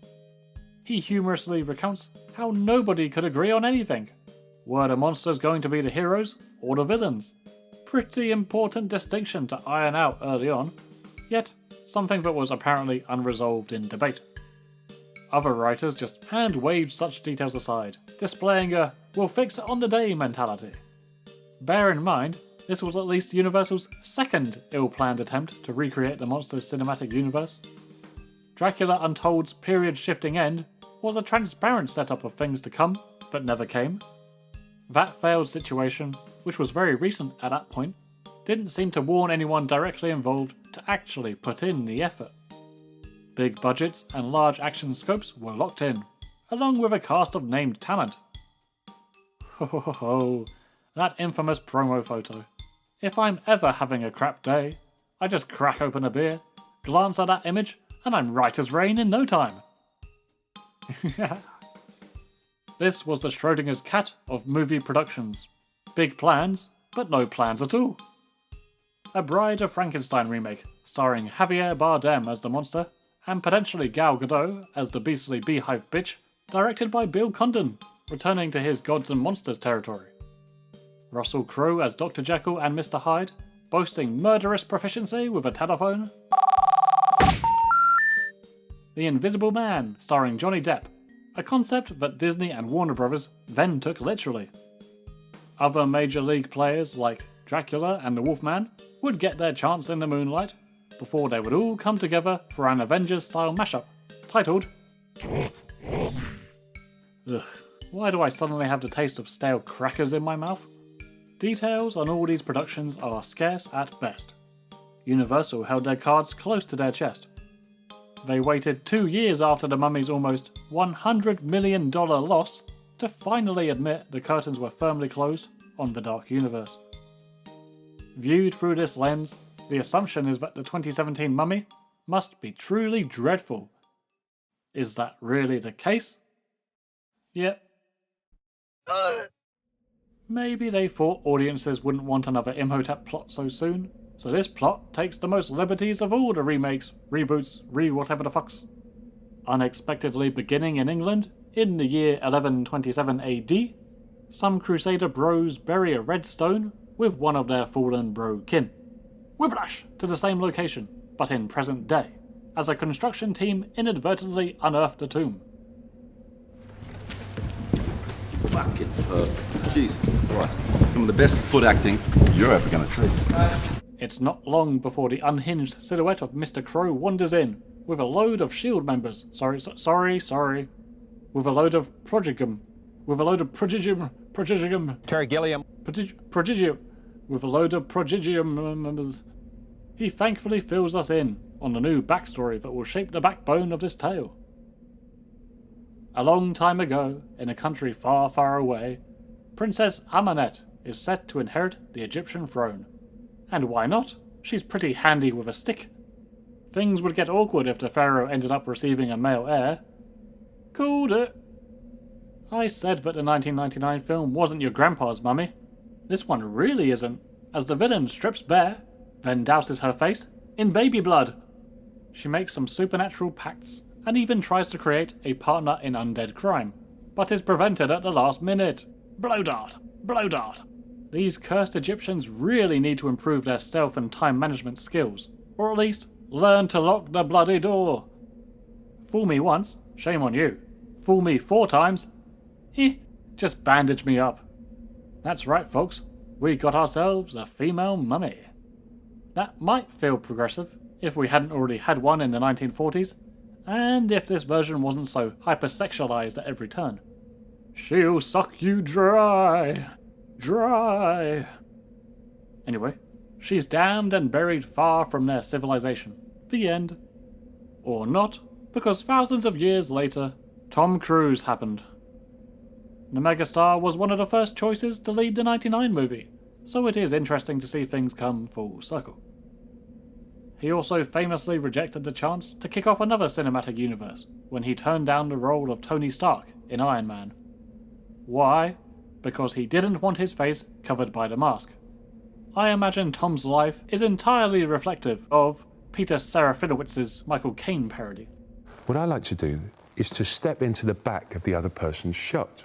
He humorously recounts how nobody could agree on anything. Were the monsters going to be the heroes or the villains? Pretty important distinction to iron out early on, yet something that was apparently unresolved in debate. Other writers just hand-waved such details aside, displaying a "we'll fix it on the day" mentality. Bear in mind, this was at least Universal's second ill-planned attempt to recreate the monsters' cinematic universe. Dracula Untold's period-shifting end was a transparent setup of things to come that never came. That failed situation, which was very recent at that point, didn't seem to warn anyone directly involved to actually put in the effort. Big budgets and large action scopes were locked in, along with a cast of named talent. Ho, that infamous promo photo. If I'm ever having a crap day, I just crack open a beer, glance at that image, and I'm right as rain in no time. This was the Schrodinger's cat of movie productions. Big plans, but no plans at all. A Bride of Frankenstein remake, starring Javier Bardem as the monster, and potentially Gal Gadot as the beastly beehive bitch, directed by Bill Condon, returning to his Gods and Monsters territory. Russell Crowe as Dr. Jekyll and Mr. Hyde, boasting murderous proficiency with a telephone. The Invisible Man, starring Johnny Depp, a concept that Disney and Warner Bros. Then took literally. Other major league players like Dracula and the Wolfman would get their chance in the moonlight before they would all come together for an Avengers-style mashup, titled... Ugh, why do I suddenly have the taste of stale crackers in my mouth? Details on all these productions are scarce at best. Universal held their cards close to their chest. They waited 2 years after The Mummy's almost $100 million loss to finally admit the curtains were firmly closed on the Dark Universe. Viewed through this lens, the assumption is that the 2017 Mummy must be truly dreadful. Is that really the case? Yep. Maybe they thought audiences wouldn't want another Imhotep plot so soon, so this plot takes the most liberties of all the remakes, reboots, whatever the fucks. Unexpectedly beginning in England, in the year 1127 AD, some Crusader bros bury a red stone with one of their fallen bro kin. Whiplash to the same location, but in present day, as a construction team inadvertently unearthed a tomb. Fucking perfect. Jesus Christ. Some of the best foot acting you're ever going to see. It's not long before the unhinged silhouette of Mr. Crow wanders in, with a load of S.H.I.E.L.D. members. Sorry. With a load of Prodigium. with a load of prodigium, with a load of prodigium members. He thankfully fills us in on the new backstory that will shape the backbone of this tale. A long time ago, in a country far, far away, Princess Amenet is set to inherit the Egyptian throne. And why not? She's pretty handy with a stick. Things would get awkward if the pharaoh ended up receiving a male heir. Called it. I said that the 1999 film wasn't your grandpa's mummy. This one really isn't, as the villain strips bare, then douses her face in baby blood. She makes some supernatural pacts, and even tries to create a partner in undead crime, but is prevented at the last minute. Blow dart! Blow dart! These cursed Egyptians really need to improve their stealth and time management skills, or at least learn to lock the bloody door. Fool me once, shame on you. Fool me 4 times, just bandage me up. That's right, folks, we got ourselves a female mummy. That might feel progressive if we hadn't already had one in the 1940s, and if this version wasn't so hypersexualized at every turn. She'll suck you dry. Dry. Anyway, she's damned and buried far from their civilization. The end. Or not, because thousands of years later, Tom Cruise happened. The megastar was one of the first choices to lead the 99 movie, so it is interesting to see things come full circle. He also famously rejected the chance to kick off another cinematic universe when he turned down the role of Tony Stark in Iron Man. Why? Because he didn't want his face covered by the mask. I imagine Tom's life is entirely reflective of Peter Serafinowicz's Michael Caine parody. What I like to do is to step into the back of the other person's shot.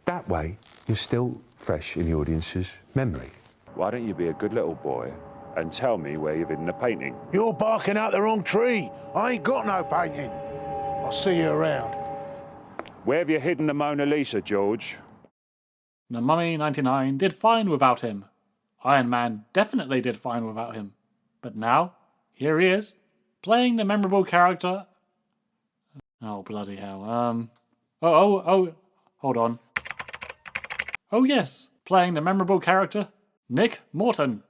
That way, you're still fresh in the audience's memory. Why don't you be a good little boy and tell me where you've hidden the painting? You're barking out the wrong tree. I ain't got no painting. I'll see you around. Where have you hidden the Mona Lisa, George? The Mummy 99 did fine without him. Iron Man definitely did fine without him. But now, here he is, playing the memorable character... Oh, bloody hell. Hold on. Oh yes, playing the memorable character, Nick Morton.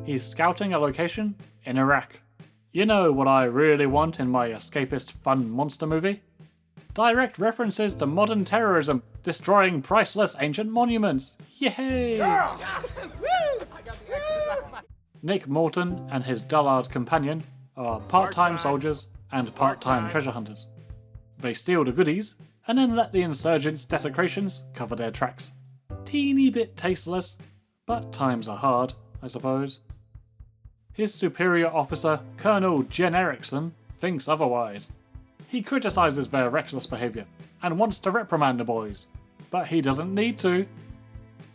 He's scouting a location in Iraq. You know what I really want in my escapist fun monster movie? Direct references to modern terrorism, destroying priceless ancient monuments. Yay! Nick Morton and his dullard companion are part-time soldiers and part-time treasure hunters. They steal the goodies, and then let the insurgents' desecrations cover their tracks. Teeny bit tasteless, but times are hard, I suppose. His superior officer, Colonel Jen Erickson, thinks otherwise. He criticises their reckless behaviour and wants to reprimand the boys, but he doesn't need to.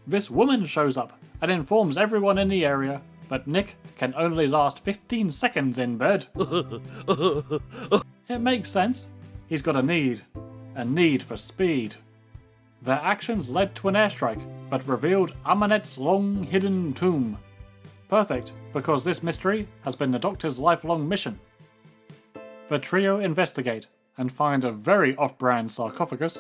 This woman shows up and informs everyone in the area that Nick can only last 15 seconds in bed. It makes sense. He's got a need for speed. Their actions led to an airstrike that revealed Amenet's long-hidden tomb. Perfect, because this mystery has been the Doctor's lifelong mission. The trio investigate and find a very off-brand sarcophagus.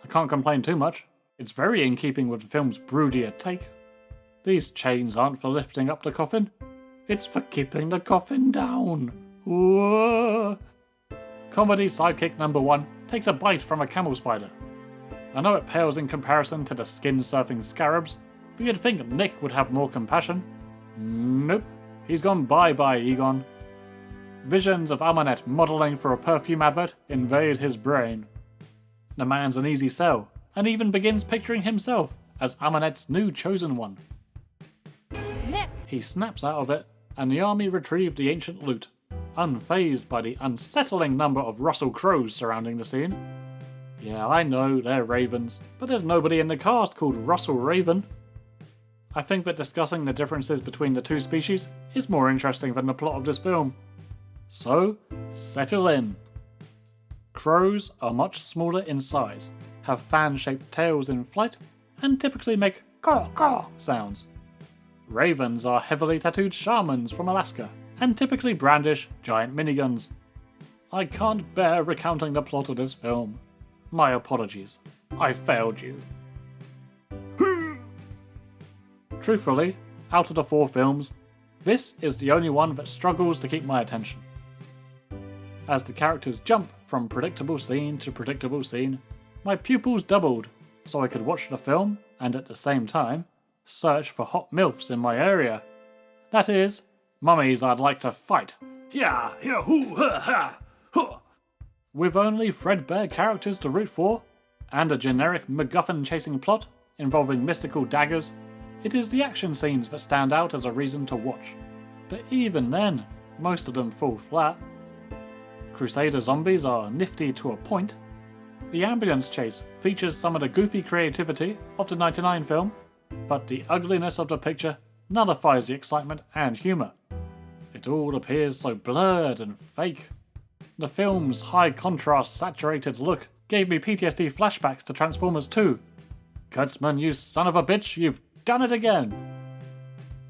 I can't complain too much. It's very in keeping with the film's broodier take. These chains aren't for lifting up the coffin. It's for keeping the coffin down. Whoa. Comedy sidekick number 1 takes a bite from a camel spider. I know it pales in comparison to the skin-surfing scarabs, but you'd think Nick would have more compassion. Nope, he's gone bye-bye, Egon. Visions of Amenet modelling for a perfume advert invade his brain. The man's an easy sell, and even begins picturing himself as Amenet's new chosen one. Nick! He snaps out of it, and the army retrieve the ancient loot, unfazed by the unsettling number of Russell Crowes surrounding the scene. Yeah, I know, they're ravens, but there's nobody in the cast called Russell Raven. I think that discussing the differences between the two species is more interesting than the plot of this film. So, settle in. Crows are much smaller in size, have fan-shaped tails in flight, and typically make caw-caw sounds. Ravens are heavily tattooed shamans from Alaska, and typically brandish giant miniguns. I can't bear recounting the plot of this film. My apologies. I failed you. Truthfully, out of the 4 films, this is the only one that struggles to keep my attention. As the characters jump from predictable scene to predictable scene, my pupils doubled so I could watch the film and at the same time search for hot MILFs in my area. That is, mummies I'd like to fight. Yeah, yeah, hoo, ha, ha, huh. With only threadbare characters to root for, and a generic MacGuffin-chasing plot involving mystical daggers, it is the action scenes that stand out as a reason to watch. But even then, most of them fall flat. Crusader zombies are nifty to a point. The ambulance chase features some of the goofy creativity of the '99 film, but the ugliness of the picture nullifies the excitement and humour. It all appears so blurred and fake. The film's high-contrast, saturated look gave me PTSD flashbacks to Transformers 2. Kurtzman, you son of a bitch, you've done it again!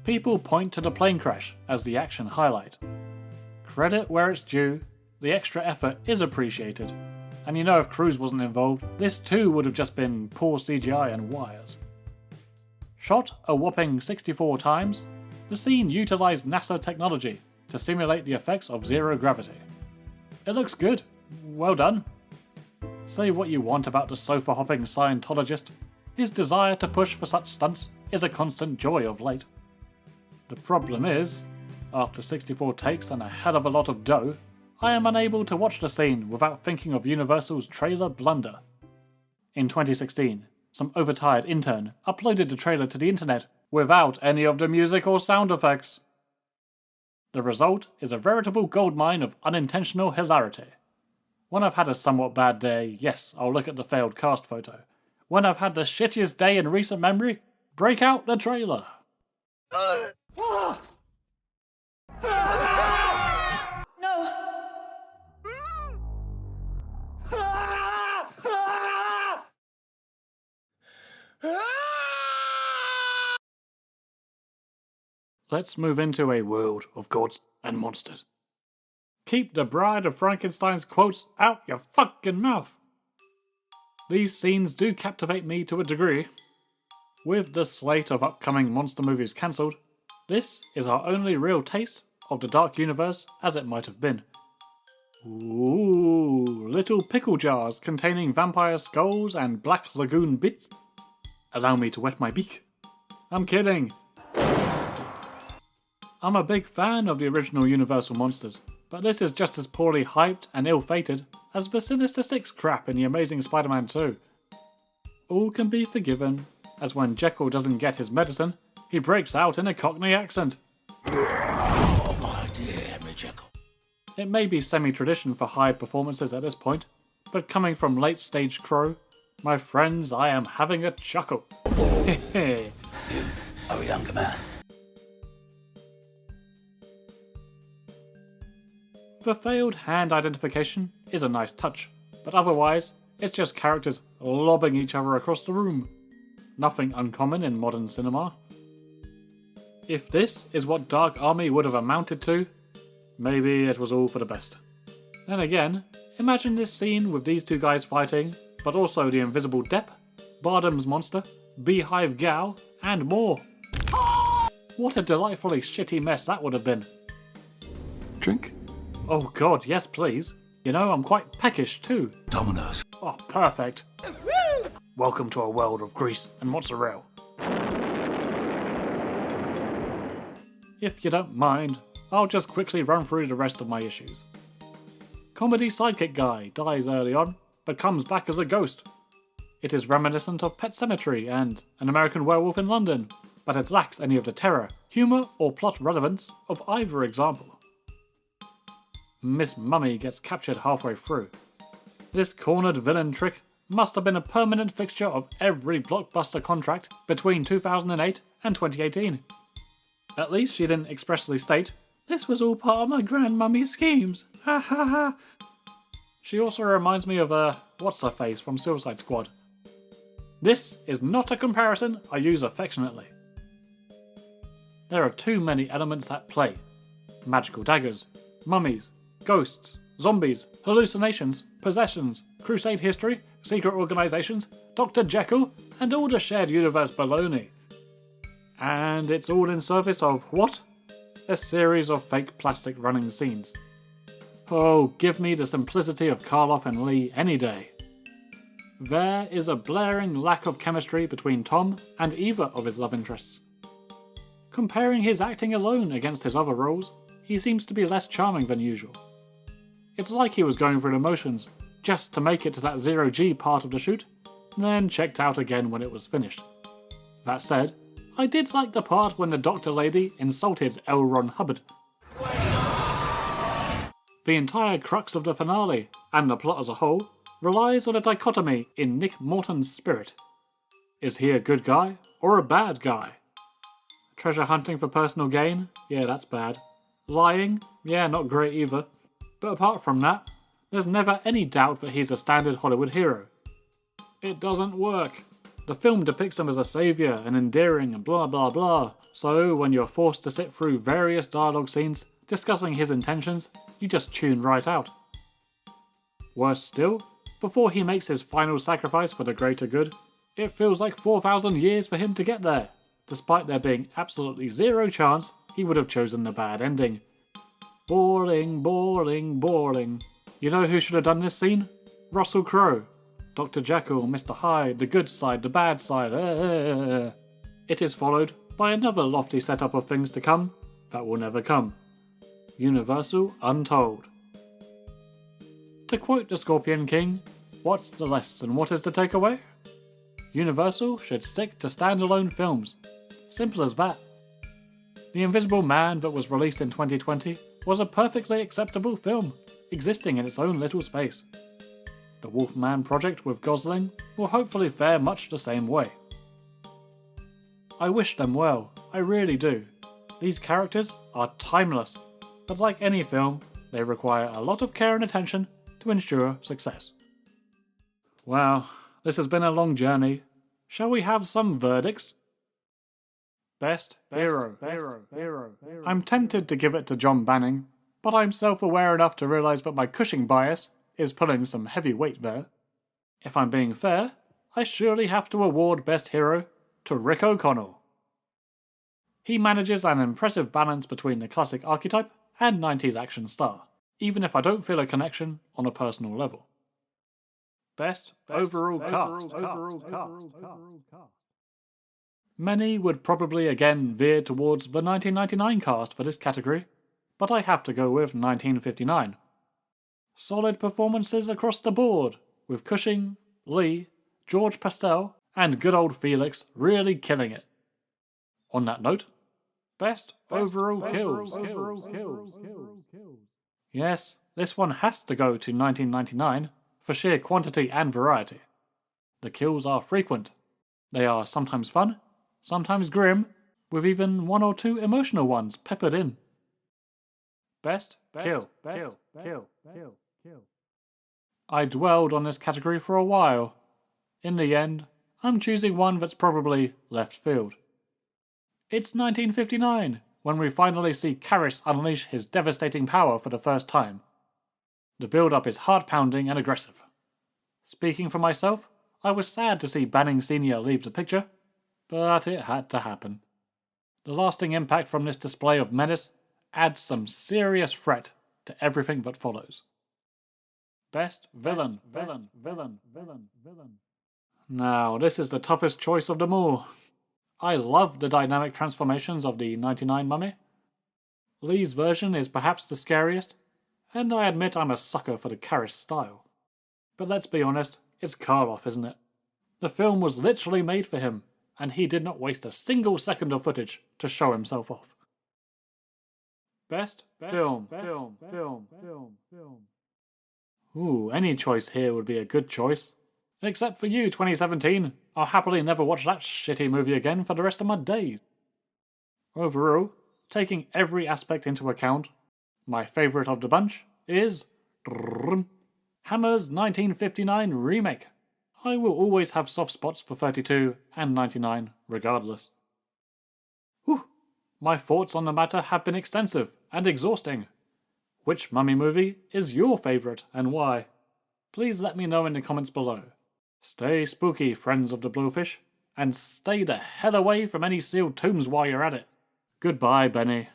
People point to the plane crash as the action highlight. Credit where it's due, the extra effort is appreciated, and you know if Cruise wasn't involved, this too would have just been poor CGI and wires. Shot a whopping 64 times, the scene utilised NASA technology to simulate the effects of zero gravity. It looks good, well done. Say what you want about the sofa-hopping Scientologist, his desire to push for such stunts is a constant joy of late. The problem is, after 64 takes and a hell of a lot of dough, I am unable to watch the scene without thinking of Universal's trailer blunder. In 2016, some overtired intern uploaded the trailer to the internet without any of the music or sound effects. The result is a veritable goldmine of unintentional hilarity. When I've had a somewhat bad day, yes, I'll look at the failed cast photo. When I've had the shittiest day in recent memory, break out the trailer. No. Let's move into a world of gods and monsters. Keep the Bride of Frankenstein's quotes out your fucking mouth. These scenes do captivate me to a degree. With the slate of upcoming monster movies cancelled, this is our only real taste of the dark universe as it might have been. Ooh, little pickle jars containing vampire skulls and black lagoon bits. Allow me to wet my beak. I'm kidding. I'm a big fan of the original Universal monsters, but this is just as poorly hyped and ill-fated as the Sinister Six crap in The Amazing Spider-Man 2. All can be forgiven, as when Jekyll doesn't get his medicine, he breaks out in a Cockney accent. Oh my dear, me Jekyll. It may be semi-tradition for high performances at this point, but coming from late-stage Crow, my friends, I am having a chuckle. Hehe. Oh, younger man. The failed hand identification is a nice touch, but otherwise, it's just characters lobbing each other across the room. Nothing uncommon in modern cinema. If this is what Dark Army would have amounted to, maybe it was all for the best. Then again, imagine this scene with these two guys fighting, but also the Invisible Depp, Bardam's monster, Beehive Gal, and more. What a delightfully shitty mess that would have been. Drink? Oh god, yes please. You know, I'm quite peckish too. Dominoes. Oh, perfect. Welcome to a world of grease and mozzarella. If you don't mind, I'll just quickly run through the rest of my issues. Comedy sidekick guy dies early on, but comes back as a ghost. It is reminiscent of Pet Sematary and An American Werewolf in London, but it lacks any of the terror, humour or plot relevance of either example. Miss Mummy gets captured halfway through. This cornered villain trick must have been a permanent fixture of every blockbuster contract between 2008 and 2018. At least she didn't expressly state, "This was all part of my grandmummy's schemes, ha ha ha." She also reminds me of what's-her-face from Suicide Squad. This is not a comparison I use affectionately. There are too many elements at play. Magical daggers, mummies, ghosts, zombies, hallucinations, possessions, crusade history, secret organisations, Dr. Jekyll, and all the shared universe baloney. And it's all in service of what? A series of fake plastic running scenes. Oh, give me the simplicity of Karloff and Lee any day. There is a blaring lack of chemistry between Tom and either of his love interests. Comparing his acting alone against his other roles, he seems to be less charming than usual. It's like he was going through the motions, just to make it to that 0G part of the shoot, then checked out again when it was finished. That said, I did like the part when the doctor lady insulted L. Ron Hubbard. The entire crux of the finale, and the plot as a whole, relies on a dichotomy in Nick Morton's spirit. Is he a good guy or a bad guy? Treasure hunting for personal gain? Yeah, that's bad. Lying? Yeah, not great either. But apart from that, there's never any doubt that he's a standard Hollywood hero. It doesn't work. The film depicts him as a saviour and endearing and blah blah blah, so when you're forced to sit through various dialogue scenes discussing his intentions, you just tune right out. Worse still, before he makes his final sacrifice for the greater good, it feels like 4,000 years for him to get there, despite there being absolutely zero chance he would have chosen the bad ending. Boring, boring, boring. You know who should have done this scene? Russell Crowe. Dr. Jekyll, Mr. Hyde, the good side, the bad side. It is followed by another lofty setup of things to come that will never come. Universal Untold. To quote the Scorpion King, what's the lesson? What is the takeaway? Universal should stick to standalone films. Simple as that. The Invisible Man that was released in 2020 was a perfectly acceptable film, existing in its own little space. The Wolfman project with Gosling will hopefully fare much the same way. I wish them well, I really do. These characters are timeless, but like any film, they require a lot of care and attention to ensure success. Well, this has been a long journey. Shall we have some verdicts? Best hero. I'm tempted to give it to John Banning, but I'm self-aware enough to realise that my Cushing bias is pulling some heavy weight there. If I'm being fair, I surely have to award Best Hero to Rick O'Connell. He manages an impressive balance between the classic archetype and 90s action star, even if I don't feel a connection on a personal level. Best overall cast. Many would probably again veer towards the 1999 cast for this category, but I have to go with 1959. Solid performances across the board, with Cushing, Lee, George Pastel, and good old Felix really killing it. On that note, best overall kills. Yes, this one has to go to 1999 for sheer quantity and variety. The kills are frequent. They are sometimes fun, sometimes grim, with even one or two emotional ones peppered in. Best kill. I dwelled on this category for a while. In the end, I'm choosing one that's probably left field. It's 1959, when we finally see Kharis unleash his devastating power for the first time. The build-up is heart-pounding and aggressive. Speaking for myself, I was sad to see Banning Sr. leave the picture, but it had to happen. The lasting impact from this display of menace adds some serious threat to everything that follows. Best villain. Now, this is the toughest choice of them all. I love the dynamic transformations of the 99 Mummy. Lee's version is perhaps the scariest, and I admit I'm a sucker for the Kharis style. But let's be honest, it's Karloff, isn't it? The film was literally made for him, and he did not waste a single second of footage to show himself off. Best film. Ooh, any choice here would be a good choice. Except for you, 2017. I'll happily never watch that shitty movie again for the rest of my days. Overall, taking every aspect into account, my favourite of the bunch is Hammer's 1959 remake. I will always have soft spots for 32 and 99 regardless. Whew, my thoughts on the matter have been extensive and exhausting. Which mummy movie is your favourite and why? Please let me know in the comments below. Stay spooky, friends of the Blowfish, and stay the hell away from any sealed tombs while you're at it. Goodbye, Benny.